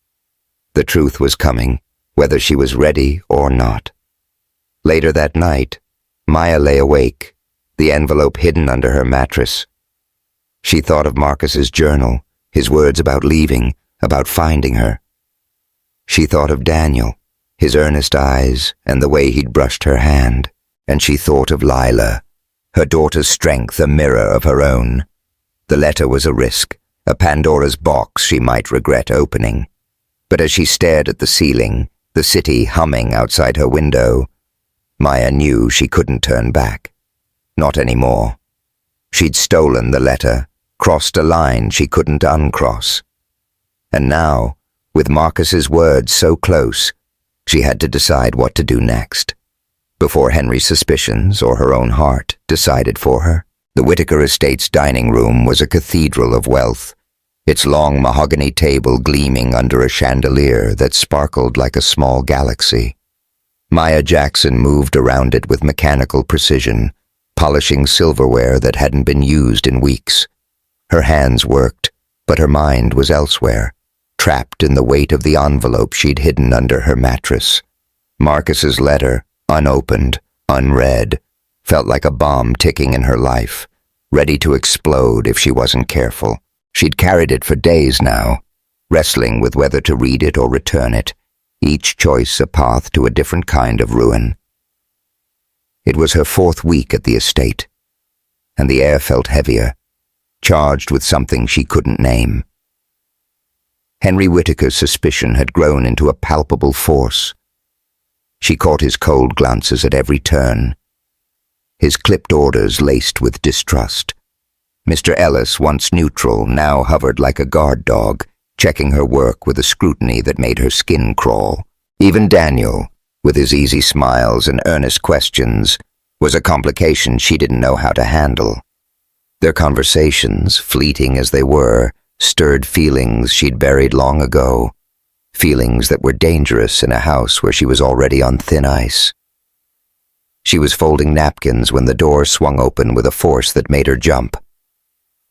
A: The truth was coming, whether she was ready or not. Later that night, Maya lay awake, the envelope hidden under her mattress. She thought of Marcus's journal, his words about leaving, about finding her. She thought of Daniel, his earnest eyes, and the way he'd brushed her hand. And she thought of Lila, her daughter's strength a mirror of her own. The letter was a risk, a Pandora's box she might regret opening. But as she stared at the ceiling, the city humming outside her window, Maya knew she couldn't turn back. Not anymore. She'd stolen the letter, crossed a line she couldn't uncross. And now, with Marcus's words so close, she had to decide what to do next. Before Henry's suspicions or her own heart decided for her, the Whitaker estate's dining room was a cathedral of wealth, its long mahogany table gleaming under a chandelier that sparkled like a small galaxy. Maya Jackson moved around it with mechanical precision, polishing silverware that hadn't been used in weeks. Her hands worked, but her mind was elsewhere, trapped in the weight of the envelope she'd hidden under her mattress. Marcus's letter, unopened, unread, felt like a bomb ticking in her life, ready to explode if she wasn't careful. She'd carried it for days now, wrestling with whether to read it or return it, each choice a path to a different kind of ruin. It was her 4th week at the estate, and the air felt heavier, charged with something she couldn't name. Henry Whitaker's suspicion had grown into a palpable force. She caught his cold glances at every turn, his clipped orders laced with distrust. Mr. Ellis, once neutral, now hovered like a guard dog, checking her work with a scrutiny that made her skin crawl. Even Daniel, with his easy smiles and earnest questions, was a complication she didn't know how to handle. Their conversations, fleeting as they were, stirred feelings she'd buried long ago, feelings that were dangerous in a house where she was already on thin ice. She was folding napkins when the door swung open with a force that made her jump.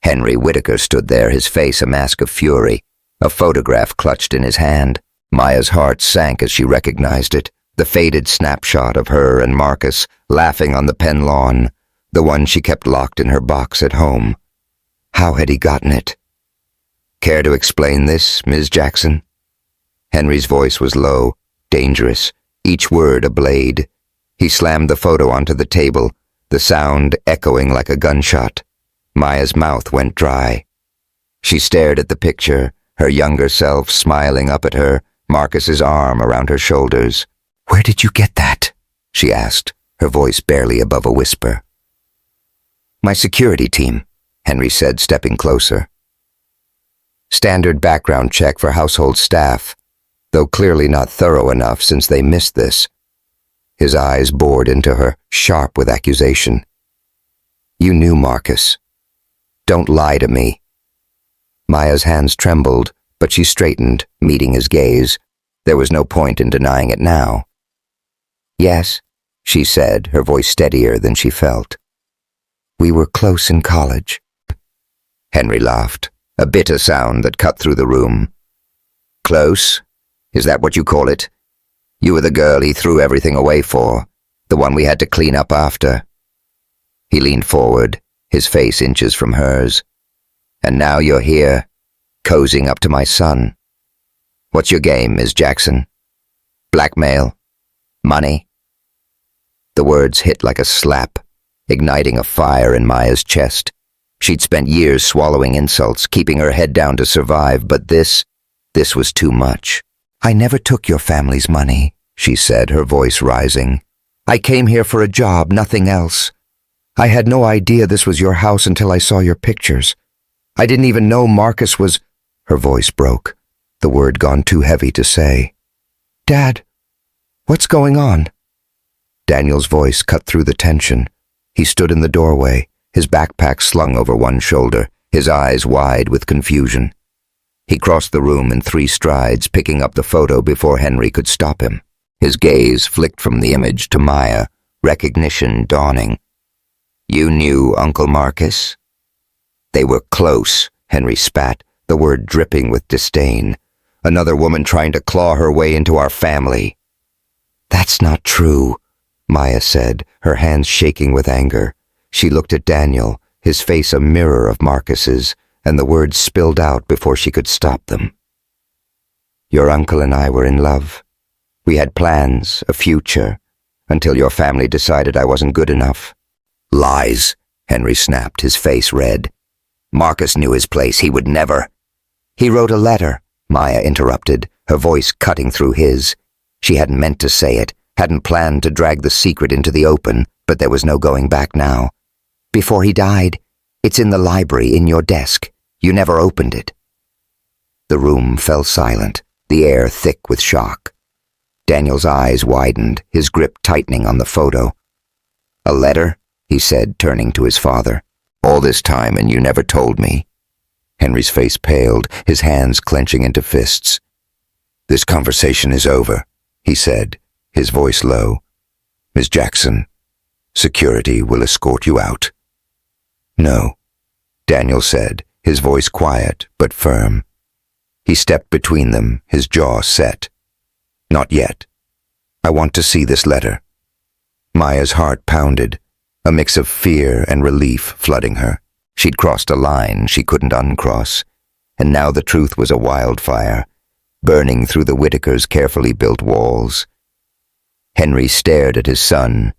A: Henry Whitaker stood there, his face a mask of fury, a photograph clutched in his hand. Maya's heart sank as she recognized it, the faded snapshot of her and Marcus laughing on the pen lawn, the one she kept locked in her box at home. How had he gotten it? Care to explain this, Ms. Jackson? Henry's voice was low, dangerous, each word a blade. He slammed the photo onto the table, the sound echoing like a gunshot. Maya's mouth went dry. She stared at the picture, her younger self smiling up at her, Marcus's arm around her shoulders. "Where did you get that?" she asked, her voice barely above a whisper. "My security team," Henry said, stepping closer. Standard background check for household staff, though clearly not thorough enough since they missed this. His eyes bored into her, sharp with accusation. "You knew Marcus. Don't lie to me." Maya's hands trembled, but she straightened, meeting his gaze. There was no point in denying it now. "Yes," she said, her voice steadier than she felt. "We were close in college." Henry laughed, a bitter sound that cut through the room. "Close? Is that what you call it? You were the girl he threw everything away for, the one we had to clean up after." He leaned forward, his face inches from hers. "And now you're here, cozying up to my son. What's your game, Ms. Jackson? Blackmail? Money?" The words hit like a slap, igniting a fire in Maya's chest. She'd spent years swallowing insults, keeping her head down to survive, but this was too much. "I never took your family's money," she said, her voice rising. "I came here for a job, nothing else. I had no idea this was your house until I saw your pictures. I didn't even know Marcus was—" Her voice broke, the word gone too heavy to say. "Dad, what's going on?" Daniel's voice cut through the tension. He stood in the doorway, his backpack slung over one shoulder, his eyes wide with confusion. He crossed the room in 3 strides, picking up the photo before Henry could stop him. His gaze flicked from the image to Maya, recognition dawning. "You knew Uncle Marcus?" "They were close," Henry spat, the word dripping with disdain. "Another woman trying to claw her way into our family." "That's not true," Maya said, her hands shaking with anger. She looked at Daniel, his face a mirror of Marcus's, and the words spilled out before she could stop them. "Your uncle and I were in love. We had plans, a future, until your family decided I wasn't good enough." "Lies," Henry snapped, his face red. "Marcus knew his place. He would never—" "He wrote a letter," Maya interrupted, her voice cutting through his. She hadn't meant to say it, hadn't planned to drag the secret into the open, but there was no going back now. Before he died, it's in the library, in your desk. You never opened it. The room fell silent, the air thick with shock. Daniel's eyes widened, his grip tightening on the photo. "A letter?" he said, turning to his father. "All this time and you never told me." Henry's face paled, his hands clenching into fists. "This conversation is over," he said, his voice low. "Miss Jackson, security will escort you out." "No," Daniel said, his voice quiet but firm. He stepped between them, his jaw set. "Not yet. I want to see this letter." Maya's heart pounded, a mix of fear and relief flooding her. She'd crossed a line she couldn't uncross, and now the truth was a wildfire, burning through the Whitakers' carefully built walls. Henry stared at his son,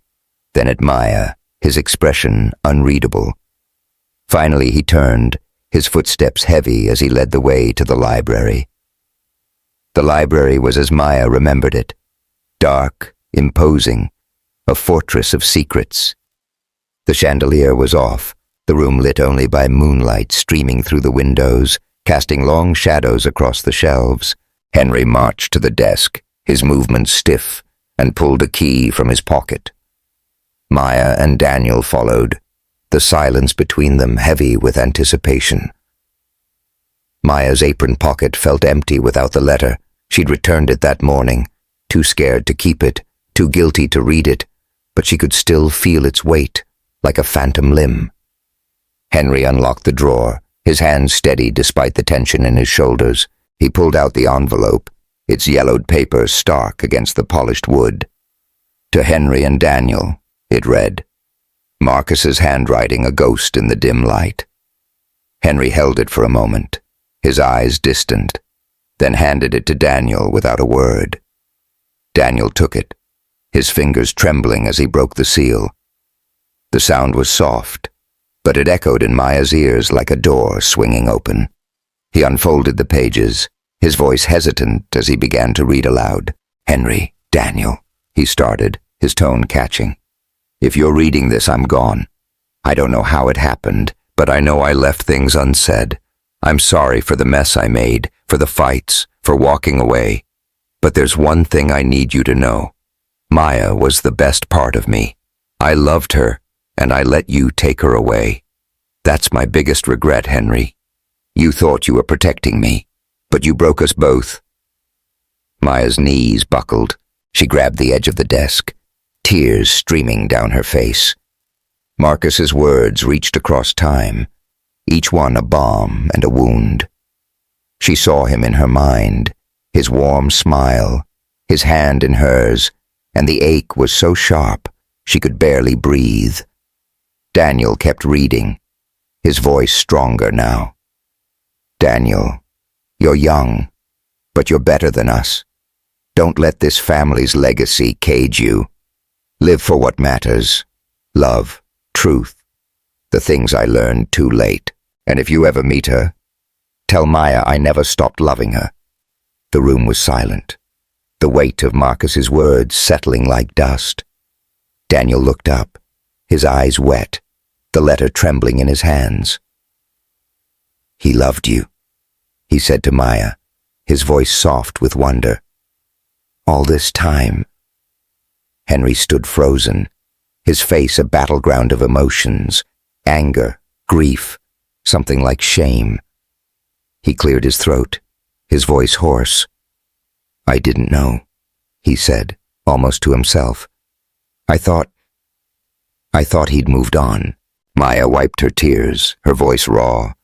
A: then at Maya, his expression unreadable. Finally he turned, his footsteps heavy as he led the way to the library. The library was as Maya remembered it, dark, imposing, a fortress of secrets. The chandelier was off, the room lit only by moonlight streaming through the windows, casting long shadows across the shelves. Henry marched to the desk, his movements stiff, and pulled a key from his pocket. Maya and Daniel followed, the silence between them heavy with anticipation. Maya's apron pocket felt empty without the letter. She'd returned it that morning, too scared to keep it, too guilty to read it, but she could still feel its weight, like a phantom limb. Henry unlocked the drawer, his hands steady despite the tension in his shoulders. He pulled out the envelope, its yellowed paper stark against the polished wood. To Henry and Daniel, it read, Marcus's handwriting a ghost in the dim light. Henry held it for a moment, his eyes distant, then handed it to Daniel without a word. Daniel took it, his fingers trembling as he broke the seal. The sound was soft, but it echoed in Maya's ears like a door swinging open. He unfolded the pages, his voice hesitant as he began to read aloud. "Henry, Daniel," he started, his tone catching. "If you're reading this, I'm gone. I don't know how it happened, but I know I left things unsaid. I'm sorry for the mess I made, for the fights, for walking away. But there's one thing I need you to know. Maya was the best part of me. I loved her, and I let you take her away. That's my biggest regret, Henry. You thought you were protecting me, but you broke us both." Maya's knees buckled. She grabbed the edge of the desk, tears streaming down her face. Marcus's words reached across time, each one a balm and a wound. She saw him in her mind, his warm smile, his hand in hers, and the ache was so sharp she could barely breathe. Daniel kept reading, his voice stronger now. "Daniel, you're young, but you're better than us. Don't let this family's legacy cage you. Live for what matters. Love, truth, the things I learned too late. And if you ever meet her, tell Maya I never stopped loving her." The room was silent, the weight of Marcus's words settling like dust. Daniel looked up, his eyes wet, the letter trembling in his hands. "He loved you," he said to Maya, his voice soft with wonder. "All this time." Henry stood frozen, his face a battleground of emotions, anger, grief, something like shame. He cleared his throat, his voice hoarse. "I didn't know," he said, almost to himself. I thought he'd moved on." Maya wiped her tears, her voice raw.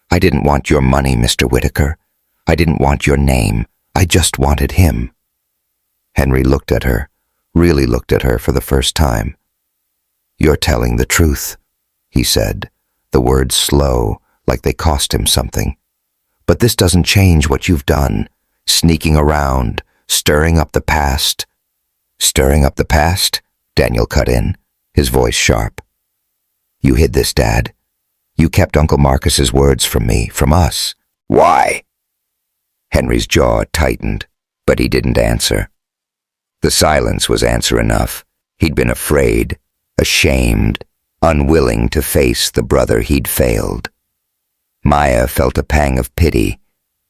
A: "I didn't want your money, Mr. Whitaker. I didn't want your name. I just wanted him." Henry looked at her, really looked at her for the first time. "You're telling the truth," he said, the words slow, like they cost him something. "But this doesn't change what you've done, sneaking around, stirring up the past." "Stirring up the past?" Daniel cut in, his voice sharp. "You hid this, Dad. You kept Uncle Marcus's words from me, from us. Why?" Henry's jaw tightened. but he didn't answer. The silence was answer enough. He'd been afraid, ashamed, unwilling to face the brother he'd failed. Maya felt a pang of pity,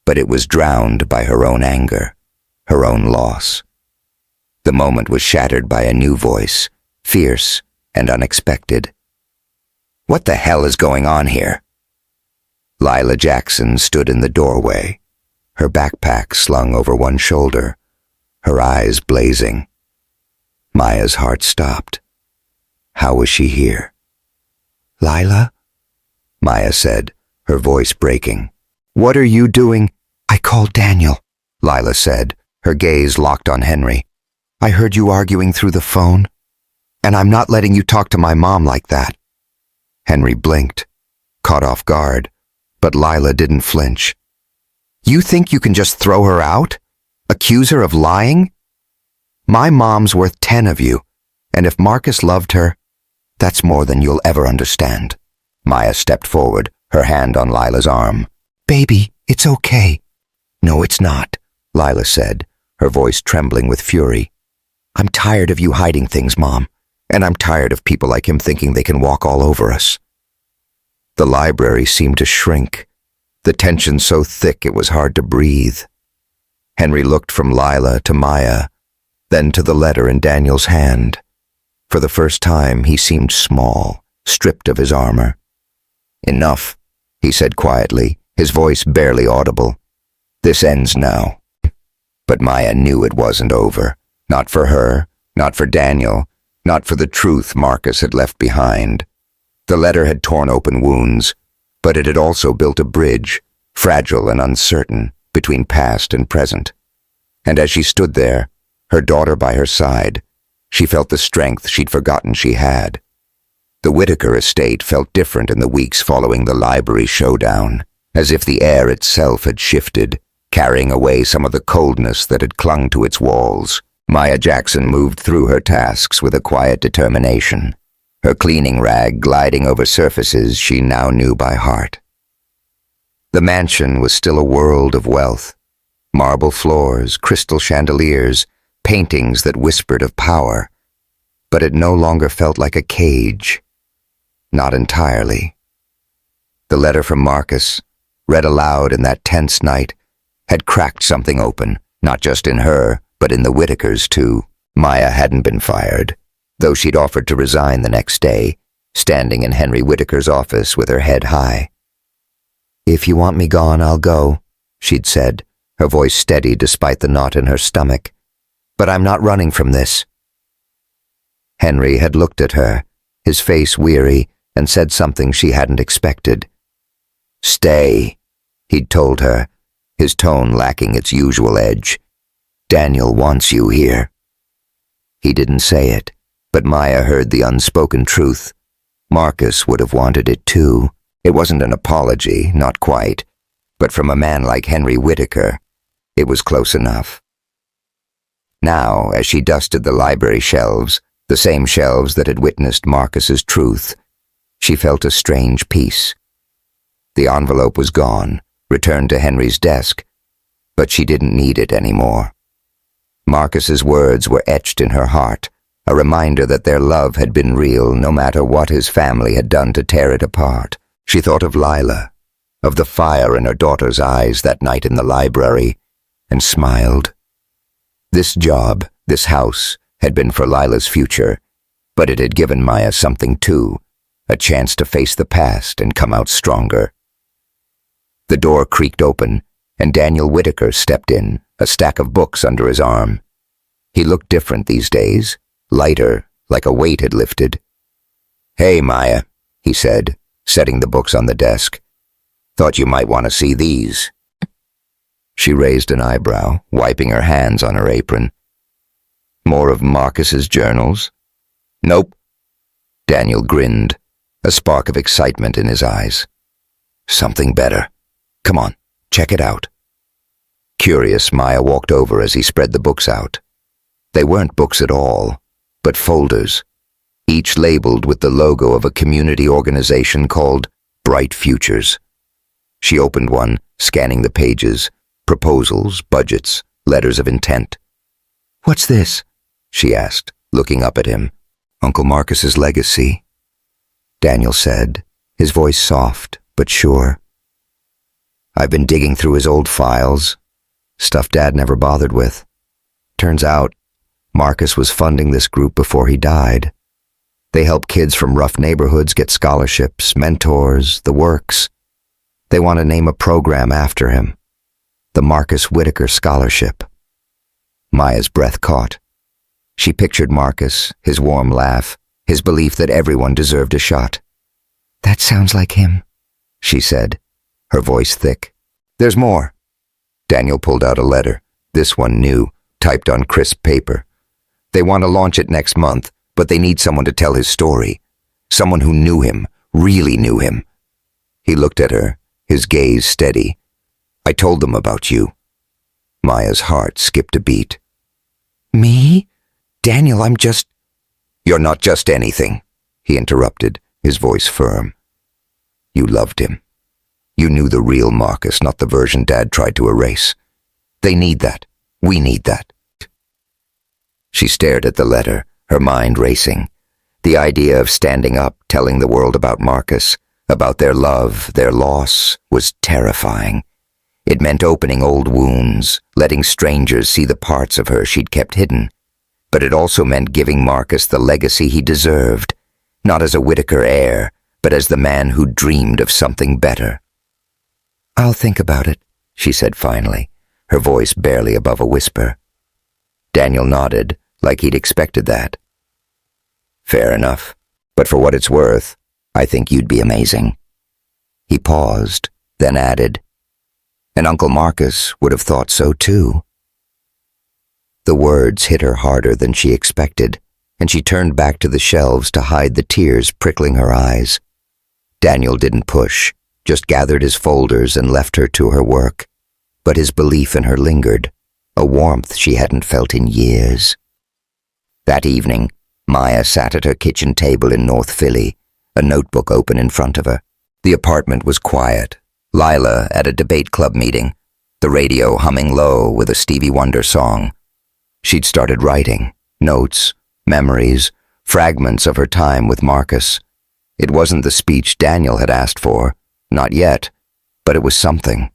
A: but it was drowned by her own anger, her own loss. The moment was shattered by a new voice, fierce and unexpected. "What the hell is going on here?" Lila Jackson stood in the doorway, her backpack slung over one shoulder, her eyes blazing. Maya's heart stopped. How was she here? "Lila?" Maya said, her voice breaking. "What are you doing?" "I called Daniel," Lila said, her gaze locked on Henry. "I heard you arguing through the phone, and I'm not letting you talk to my mom like that." Henry blinked, caught off guard, but Lila didn't flinch. "You think you can just throw her out? Accuse her of lying? My mom's worth 10 of you, and if Marcus loved her, that's more than you'll ever understand." Maya stepped forward, her hand on Lila's arm. "Baby, it's okay." "No, it's not," Lila said, her voice trembling with fury. "I'm tired of you hiding things, Mom, and I'm tired of people like him thinking they can walk all over us." The library seemed to shrink, the tension so thick it was hard to breathe. Henry looked from Lila to Maya, then to the letter in Daniel's hand. For the first time, he seemed small, stripped of his armor. "Enough," he said quietly, his voice barely audible. "This ends now." But Maya knew it wasn't over. Not for her, not for Daniel, not for the truth Marcus had left behind. The letter had torn open wounds, but it had also built a bridge, fragile and uncertain, between past and present. And as she stood there, her daughter by her side, she felt the strength she'd forgotten she had. The Whitaker estate felt different in the weeks following the library showdown, as if the air itself had shifted, carrying away some of the coldness that had clung to its walls. Maya Jackson moved through her tasks with a quiet determination, her cleaning rag gliding over surfaces she now knew by heart. The mansion was still a world of wealth. Marble floors, crystal chandeliers, paintings that whispered of power. But it no longer felt like a cage. Not entirely. The letter from Marcus, read aloud in that tense night, had cracked something open, not just in her, but in the Whitakers too. Maya hadn't been fired, though she'd offered to resign the next day, standing in Henry Whitaker's office with her head high. "If you want me gone, I'll go," she'd said, her voice steady despite the knot in her stomach. "But I'm not running from this." Henry had looked at her, his face weary, and said something she hadn't expected. "Stay," he'd told her, his tone lacking its usual edge. "Daniel wants you here." He didn't say it, but Maya heard the unspoken truth. Marcus would have wanted it too. It wasn't an apology, not quite, but from a man like Henry Whitaker, it was close enough. Now, as she dusted the library shelves, the same shelves that had witnessed Marcus's truth, she felt a strange peace. The envelope was gone, returned to Henry's desk, but she didn't need it anymore. Marcus's words were etched in her heart, a reminder that their love had been real no matter what his family had done to tear it apart. She thought of Lila, of the fire in her daughter's eyes that night in the library, and smiled. This job, this house, had been for Lila's future, but it had given Maya something too, a chance to face the past and come out stronger. The door creaked open, and Daniel Whitaker stepped in, a stack of books under his arm. He looked different these days, lighter, like a weight had lifted. "Hey, Maya," he said, setting the books on the desk. "Thought you might want to see these." She raised an eyebrow, wiping her hands on her apron. "More of Marcus's journals?" "Nope." Daniel grinned, a spark of excitement in his eyes. "Something better. Come on, check it out." Curious, Maya walked over as he spread the books out. They weren't books at all, but folders, each labeled with the logo of a community organization called Bright Futures. She opened one, scanning the pages, proposals, budgets, letters of intent. "What's this?" she asked, looking up at him. "Uncle Marcus's legacy," Daniel said, his voice soft but sure. "I've been digging through his old files, stuff Dad never bothered with. Turns out, Marcus was funding this group before he died. They help kids from rough neighborhoods get scholarships, mentors, the works. They want to name a program after him, the Marcus Whitaker Scholarship." Maya's breath caught. She pictured Marcus, his warm laugh, his belief that everyone deserved a shot. "That sounds like him," she said, her voice thick. "There's more." Daniel pulled out a letter, this one new, typed on crisp paper. "They want to launch it next month, but they need someone to tell his story. Someone who knew him, really knew him." He looked at her, his gaze steady. "I told them about you." Maya's heart skipped a beat. "Me? Daniel, I'm just—" "You're not just anything," he interrupted, his voice firm. "You loved him. You knew the real Marcus, not the version Dad tried to erase. They need that. We need that." She stared at the letter, her mind racing. The idea of standing up, telling the world about Marcus, about their love, their loss, was terrifying. It meant opening old wounds, letting strangers see the parts of her she'd kept hidden. But it also meant giving Marcus the legacy he deserved, not as a Whitaker heir, but as the man who dreamed of something better. "I'll think about it," she said finally, her voice barely above a whisper. Daniel nodded, like he'd expected that. "Fair enough, but for what it's worth, I think you'd be amazing." He paused, then added, "And Uncle Marcus would have thought so too." The words hit her harder than she expected, and she turned back to the shelves to hide the tears prickling her eyes. Daniel didn't push, just gathered his folders and left her to her work. But his belief in her lingered, a warmth she hadn't felt in years. That evening, Maya sat at her kitchen table in North Philly, a notebook open in front of her. The apartment was quiet, Lila at a debate club meeting, the radio humming low with a Stevie Wonder song. She'd started writing, notes, memories, fragments of her time with Marcus. It wasn't the speech Daniel had asked for, not yet, but it was something.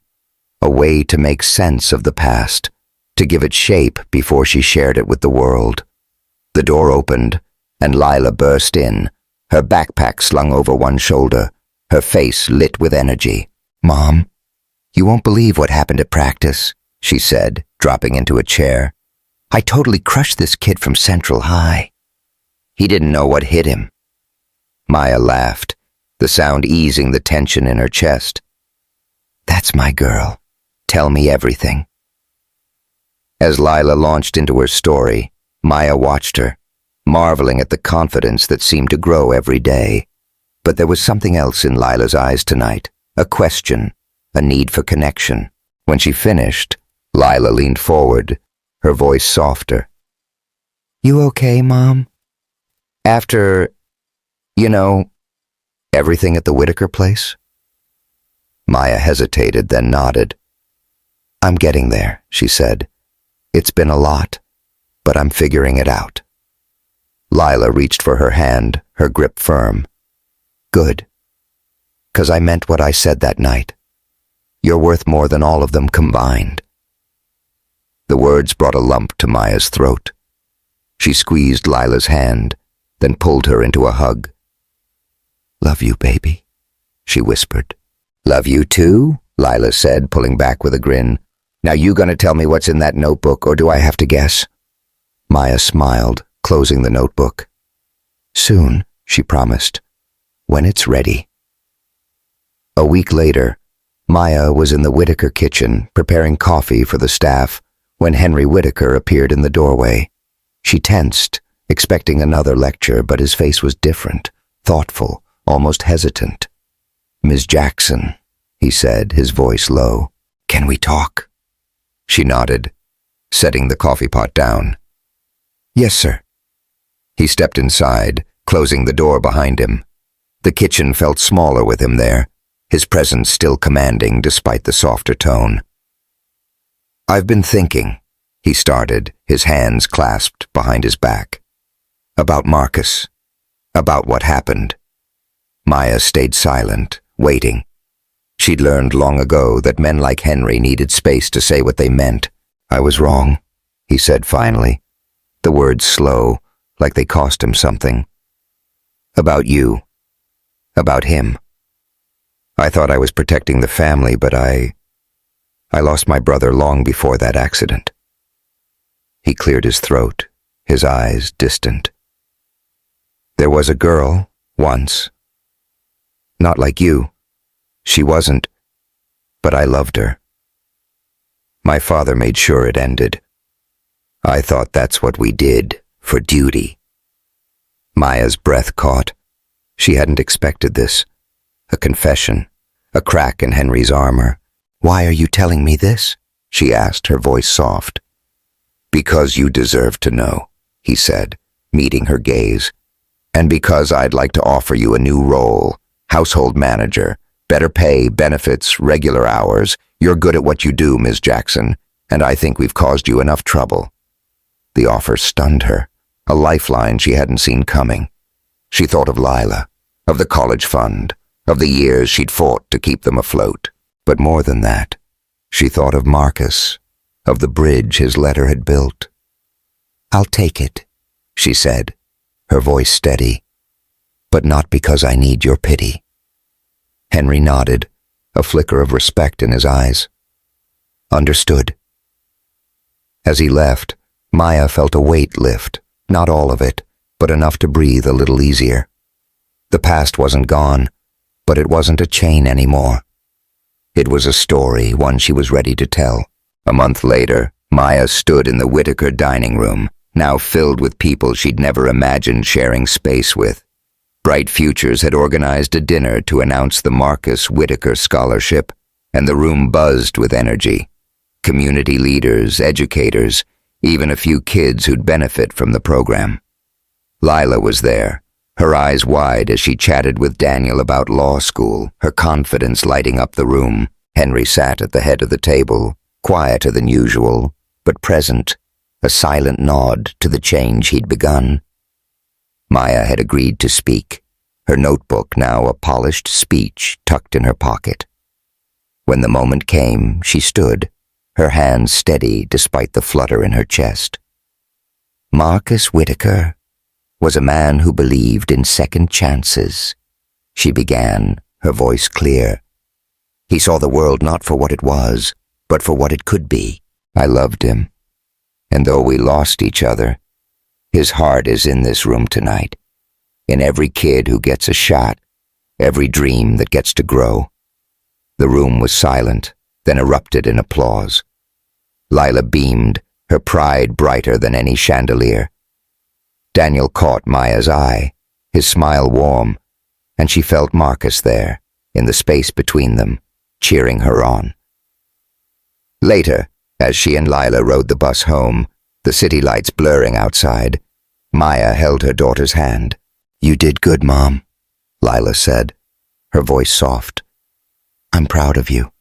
A: A way to make sense of the past, to give it shape before she shared it with the world. The door opened, and Lila burst in, her backpack slung over one shoulder, her face lit with energy. "Mom, you won't believe what happened at practice," she said, dropping into a chair. "I totally crushed this kid from Central High." "He didn't know what hit him." Maya laughed, the sound easing the tension in her chest. "That's my girl. Tell me everything." As Lila launched into her story, Maya watched her, marveling at the confidence that seemed to grow every day. But there was something else in Lila's eyes tonight, a question, a need for connection. When she finished, Lila leaned forward, her voice softer. "You okay, Mom? After, everything at the Whitaker place?" Maya hesitated, then nodded. "I'm getting there," she said. "It's been a lot, but I'm figuring it out." Lila reached for her hand, her grip firm. "Good. 'Cause I meant what I said that night. You're worth more than all of them combined." The words brought a lump to Maya's throat. She squeezed Lila's hand, then pulled her into a hug. "Love you, baby," she whispered. "Love you too," Lila said, pulling back with a grin. "Now you gonna tell me what's in that notebook, or do I have to guess?" Maya smiled, closing the notebook. "Soon," she promised. "When it's ready." A week later, Maya was in the Whitaker kitchen preparing coffee for the staff when Henry Whitaker appeared in the doorway. She tensed, expecting another lecture, but his face was different, thoughtful, almost hesitant. "Ms. Jackson," he said, his voice low. "Can we talk?" She nodded, setting the coffee pot down. "Yes, sir." He stepped inside, closing the door behind him. The kitchen felt smaller with him there, his presence still commanding despite the softer tone. "I've been thinking," he started, his hands clasped behind his back. About Marcus. About what happened. Maya stayed silent, waiting. She'd learned long ago that men like Henry needed space to say what they meant. I was wrong, he said finally, the words slow, like they cost him something. About you. About him. I thought I was protecting the family, but I lost my brother long before that accident. He cleared his throat, his eyes distant. There was a girl, once. Not like you. She wasn't, but I loved her. My father made sure it ended. I thought that's what we did, for duty. Maya's breath caught. She hadn't expected this. A confession, a crack in Henry's armor. Why are you telling me this? She asked, her voice soft. Because you deserve to know, he said, meeting her gaze. And because I'd like to offer you a new role, household manager, better pay, benefits, regular hours. You're good at what you do, Ms. Jackson, and I think we've caused you enough trouble. The offer stunned her, a lifeline she hadn't seen coming. She thought of Lila, of the college fund, of the years she'd fought to keep them afloat. But more than that, she thought of Marcus, of the bridge his letter had built. I'll take it, she said, her voice steady, but not because I need your pity. Henry nodded, a flicker of respect in his eyes. Understood. As he left, Maya felt a weight lift, not all of it, but enough to breathe a little easier. The past wasn't gone, but it wasn't a chain anymore. It was a story, one she was ready to tell. A month later, Maya stood in the Whitaker dining room, now filled with people she'd never imagined sharing space with. Bright Futures had organized a dinner to announce the Marcus Whitaker Scholarship, and the room buzzed with energy. Community leaders, educators, even a few kids who'd benefit from the program. Lila was there, her eyes wide as she chatted with Daniel about law school, her confidence lighting up the room. Henry sat at the head of the table, quieter than usual, but present, a silent nod to the change he'd begun. Maya had agreed to speak, her notebook now a polished speech tucked in her pocket. When the moment came, she stood, her hands steady despite the flutter in her chest. Marcus Whitaker was a man who believed in second chances. She began, her voice clear. He saw the world not for what it was, but for what it could be. I loved him. And though we lost each other, his heart is in this room tonight, in every kid who gets a shot, every dream that gets to grow. The room was silent, then erupted in applause. Lila beamed, her pride brighter than any chandelier. Daniel caught Maya's eye, his smile warm, and she felt Marcus there, in the space between them, cheering her on. Later, as she and Lila rode the bus home, the city lights blurring outside, Maya held her daughter's hand. You did good, Mom, Lila said, her voice soft. I'm proud of you.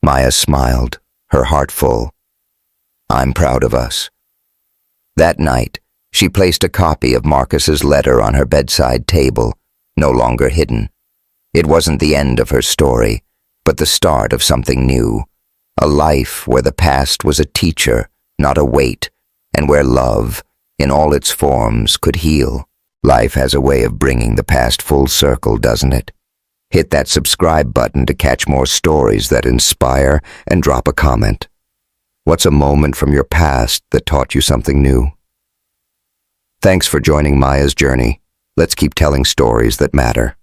A: Maya smiled, her heart full. I'm proud of us. That night, she placed a copy of Marcus's letter on her bedside table, no longer hidden. It wasn't the end of her story, but the start of something new, a life where the past was a teacher, not a weight, and where love, in all its forms, could heal. Life has a way of bringing the past full circle, doesn't it? Hit that subscribe button to catch more stories that inspire, and drop a comment. What's a moment from your past that taught you something new? Thanks for joining Maya's journey. Let's keep telling stories that matter.